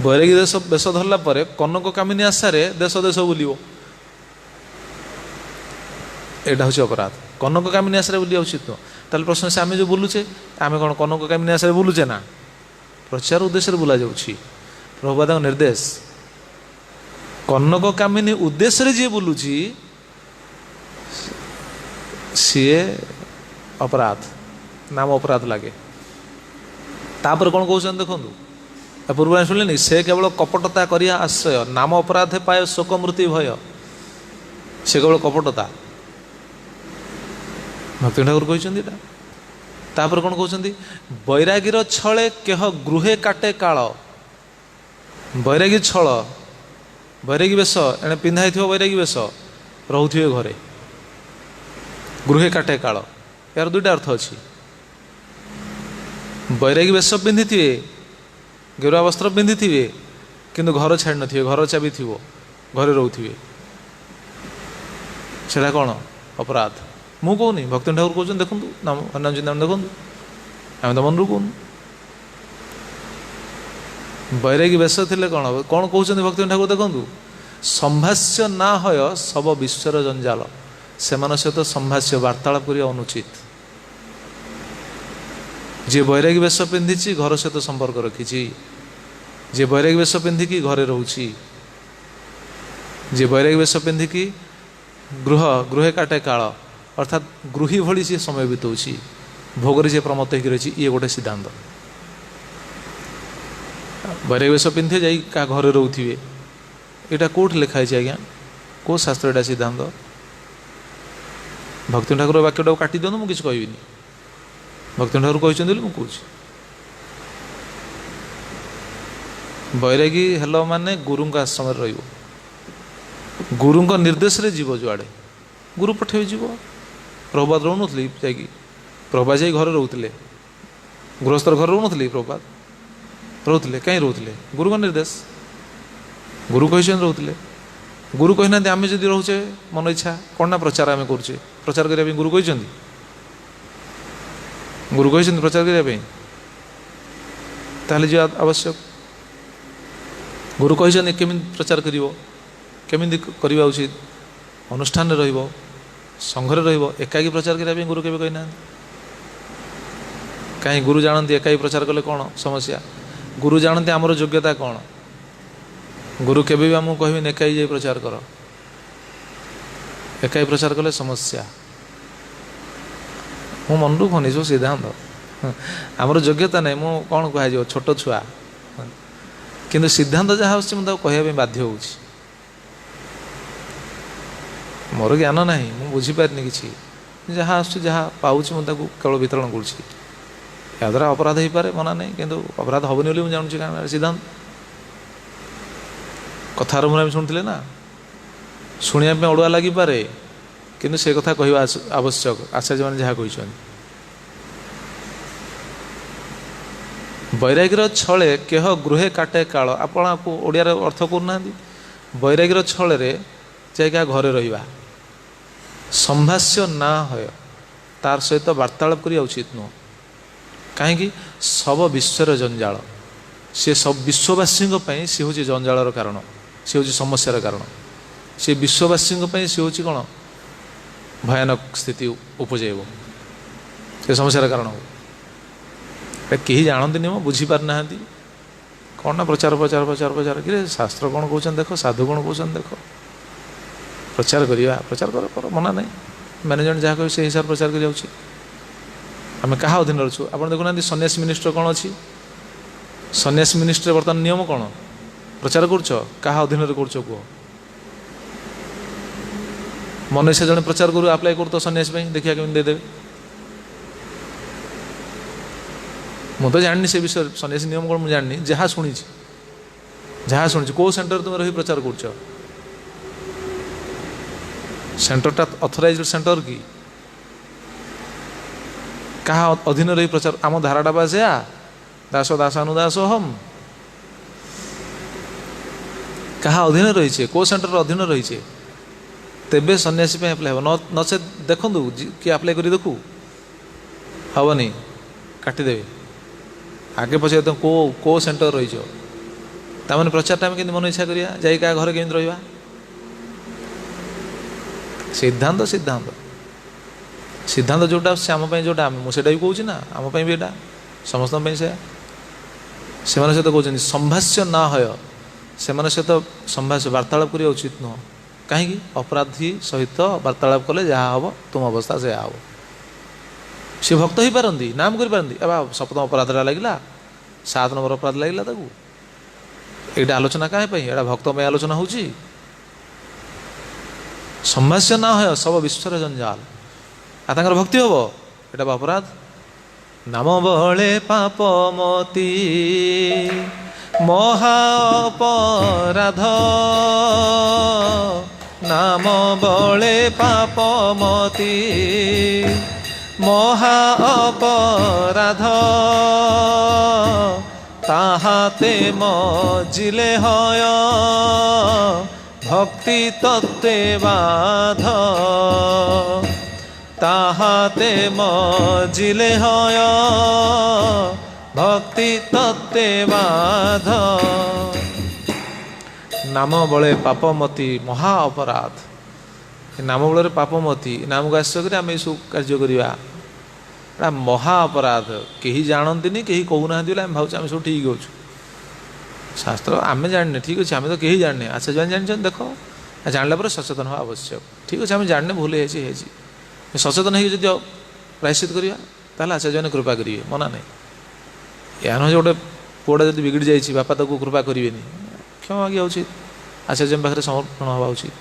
बैरागी देश बेश धरला पर कनक कामिनी आशारे देश देश बुलियो एटा हूँ अपराध कनक कामिनी आशारे बुलिया उचित नुह ताल प्रश्न से आम जो बुलुचे आम कौन कनक कामिनी आशारे बुलुचे ना प्रचार उद्देश्य बुला जाऊँगी प्रभुपाद निर्देश कनक कामिनी उद्देश्य जी बुलुची सी अपराध नाम अपराध लगे तापर कौन कौन देखो पूर्व शुणिले से केवल कपटता करिया आश्रय नाम अपराध पाए शोक मृत्यु भय से केवल कपटता भक्ति ठाकुर कहते तापर कौन कहते बैरागीर छले केह गृहे काटे काल बैरागी छल बैरागी बेश एने पिंधाई बैरागी बेश रोथे घरे गृहे काटे काल यार दुईटा अर्थ अच्छी बैरागी वेश पिंधि थे गेरुआ वस्त्र पिंधि थे किंतु घर छाड़ न थे घर चाबी थी घरे रोथे से कौन अपराध मु कहूनी भक्ति ठाकुर कहते देखूँ नाम हरिनाम चिंतन देखूँ आम तो मन कहूँ बैरागी वेश थे कौन कौन कहते भक्ति ठाकुर देखूँ संभाष्य ना हय सब विश्वर जंजाल से सहित संभाष्य वार्तालाप करिया अनुचित जे बैरागी वेश पिंधि घर सहित संपर्क रखी जे बैरागी वेश पिंधिकी घरे रोची जे बैरागी वेश पिंधिकी गृहे काटे काल अर्थात गृही भली सी समय बिताऊँ भोग से प्रमत्त हो रही ये गोटे सिद्धांत बैरागी वेश पिंधे जा क्या घरे रोथे यहाँ कौट लिखाई आज्ञा कौ शास्त्र एटा सिद्धांत भक्ति ठाकुर वाक्यटा काटी दिखाँ मुझे कहबी भक्ति ठाकुर कहते मुझे बैरागी हेल माने गुरु आश्रम गुरु निर्देश रे जीव जुआड़े गुरु पठे जीव प्रभुपाद रो नी जा प्रभुपाद जा घर रोते गृहस्थर घर रो नी प्रभुपाद रोते कहीं रोते गुरु निर्देश गुरु कही रोते गुरु कही ना आम जब रोचे मन इच्छा कौन ना प्रचार आम करुचे प्रचार करने गुरु कही गुरु कही प्रचार करने ताले जो आवश्यक गुरु कही केमी प्रचार केमी करवा उचित अनुष्ठान संघरे एकाकी प्रचार करने गुरु केवे कही ना कहीं गुरु जानती एकाकी प्रचार कले कौन समस्या गुरु जानती आमर योग्यता कौन गुरु केवे भी आमको कहबी एकाई जाई प्रचार कर एकाई प्रचार कले समस्या मु मन रुखनी जो सिद्धांत आमर योग्यता नहीं मु कौन कह छोट छुआ किंतु सिद्धांत जहाँ मुझे कहवाई बाध्य हो मोर ज्ञान ना मु बुझीपारे कि जहाँ आहाँ पाँच मुझे केवल वितरण करा अपराध हो पारे मना नहीं किंतु अपराध हेनी बोली मुझे जानूँ क्या सिद्धांत कथार मुझे शुणुले ना शुणा अड़ुआ लगिपे किंतु से कथा कहवा आवश्यक आचार्य मैंने जहाँ कहते बैरागीर छले केह गृहे काटे काल आपण ओडियार अर्थ करना बैरागीर छले जा घरे रहा संभाष्य ना हय तार सहित वार्तालाप करिया उचित नुह कहीं सब विश्वर जंजाल सी सब विश्ववासी सी हूँ जंजालर कारण सी हूँ समस्यार कारण सी विश्ववासी सी हूँ कौन भयानक स्थिति उपजेब से समस्यार कारण हो कहीं जानती नहीं बुझीपार ना कौन ना प्रचार प्रचार प्रचार प्रचार कि शास्त्र कौन कहते देख साधु कौन कहते देख प्रचार करवा प्रचार कर मना नहीं मैनेजमेंट जहाँ कह से हिसाब प्रचार कर आम क्या अधीन अच्छु आप देखुना सन्यासी मिनिस्टर कौन अच्छी सन्यासी मिनिस्टर बर्तमान नियम कौन प्रचार करछ क्या अधीन कर कह मन से जड़े प्रचार करू आप्लाय कर तो सन्यासी देखिए केमी देदेवे मुझे जानी से विषय सन्यासी नियम कौन मुझे जानी जहाँ शुणी कौ सेंटर तुम रही प्रचार कर सेंटरटा अथराइज्ड सेंटर कि क्या अधीन रही प्रचार आम धाराटा बा से दास दासानुदास हम क्या अधीन रही कौ सेंटर अधीन रही तेबे सन्यासी आप्लाय हम नचे देखु किए आप्लाय कर देखू हेनी काटिदेवे आगे पचे तुम कौ सेंटर रही ताने प्रचार टाइम के मन इच्छा करिया जाई क्या घर केमी रहा सिद्धांत सिद्धांत सिद्धांत जोटा आम जोटा मुझे भी कहूँ ना आम भी एटा समस्त से सहित कहते संभाष्य ना हय से सहित संभाष्य वार्तालाप करिया उचित नुह कहीं अपराधी सहित वार्तालाप कले जहाँ हम तुम अवस्था से हम सी भक्त हो पारती नाम करपारती अब सप्तम अपराधटा लगे 7 नंबर अपराध लगे यहाँ आलोचना कहीं यहाँ भक्त में आलोचना हो संभाष्य ना है सब विश्वर जंजाल आर भक्ति हम यहाँ अपराध नाम बले पापमती महा अपराध नाम बले पाप मती महा अपराध ताहाते मजिले हय भक्ति तत्वे बाध ताहाते मजिले हय भक्ति तत्वे बाध नाम बले पापमती महा अपराध नाम बल पापमती नाम को आश्रय कर आम सब कार्य करवा महा अपराध कहीं जानती कहीं कहूना आम भाव आम सब ठीक होचु शास्त्र आम जाने ठीक अच्छे आम तो कहीं जाने अच्छा जो जान देख जानला पर सचेतन हवा आवश्यक ठीक अच्छे आम जाने भूल है सचेतन हो प्रायश्चित करवा ताल आचार्य मैंने कृपा करेंगे मना नहीं या नुह गोटे पुआटा जब बिगड़ी जाइए बापा ताको कृपा करेंगे क्षमा मागिया उचित आचार्य पाखे समर्पण हवा उचित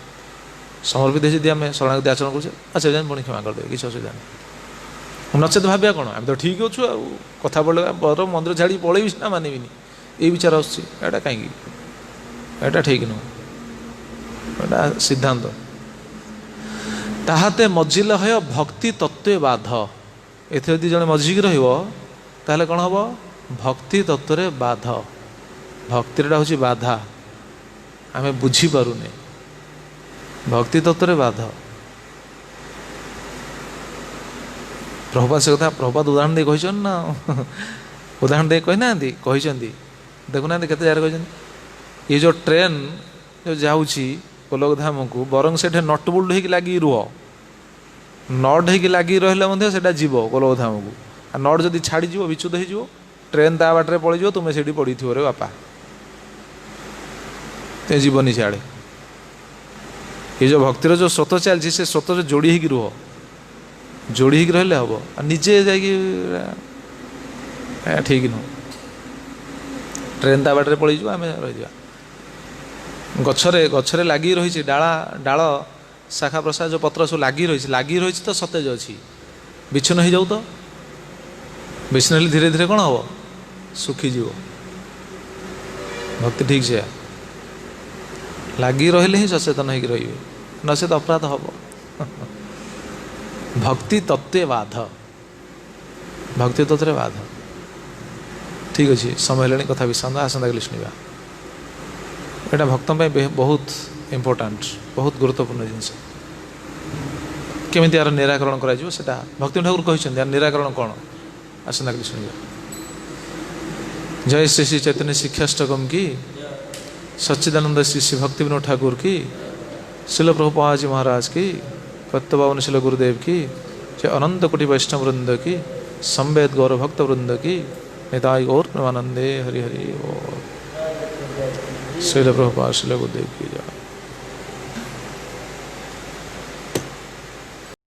समर्पित जब आम शरणागति आचरण कर आचार्य पुणी क्षमा करदे किसी असुविधा नहीं नचेत भाविया कौन आम तो ठीक अच्छु कथा पड़े बर मंदिर छाड़ी पलैबी सीना मानविनी ये विचार आसटा कहीं ठीक नुह सिद्धांत ताहाते मजिल है भक्ति तत्वे बाध एथे यदि जड़े मजिकी रहा कौन हम भक्ति तत्व बाध भक्ति हूँ बाधा आम बुझीपारे भक्ति तत्व बाध प्रभुपाद से कथा प्रभुपाद उदाहरण दे कही ना उदाहरण दे कहना देखुना के जगह ये जो ट्रेन जो जाऊँगी गोलकधाम को बरंग से नट बोल्ट हो लगी रुह नट हो लगी रहा से जीव गोलकधाम को आ नट जदि छाड़ी विच्युत हो ट्रेन ता बाटे पड़ीज तुम्हें से पड़ी थो रे बापा ते जीवनी सियाड़े ये जो भक्तिर जो स्रोत चलती से स्रोत जो जोड़ी ही रुह जोड़ी ही रही हम आ निजे जा ठीक नुह ट्रेन ता बाटे पड़ीज आम रही गछरे गछरे लगी रही डाला डाल शाखा प्रशाखा जो पत्र सब लगी रही तो सतेज अच्छी विच्छिन्न हो जाऊ तो विच्छिन्न हेल्ले धीरे धीरे कौन हम सुखीजीव भक्ति ठीक से लगी रही ही सचेतन हो रे नचेत अपराध हम भक्ति तत्वे बाध भक्ति तत्व बाध ठीक अच्छे समय है कथा विषाद आसंता कल शुणा यहाँ भक्तों बहुत इम्पोर्टाट बहुत गुरुत्वपूर्ण जिनस केमी यार निराकरण कर भक्ति ठाकुर कहते यार निराकरण कौन आसंता कल शुणा जय श्री श्री चैतन्य शिक्षाष्टकम की सच्चिदानंद श्री श्री भक्ति विनोद ठाकुर की शिल प्रभुपाद जी महाराज की पत्तबावन शिल गुरुदेव की जय अनंत कोटि वैष्णव वृंद की संवेद गौर भक्त वृंद की निताई गौर प्रेमानंदे हरि हरि और शिल प्रभुपाद शिल गुरुदेव की जय।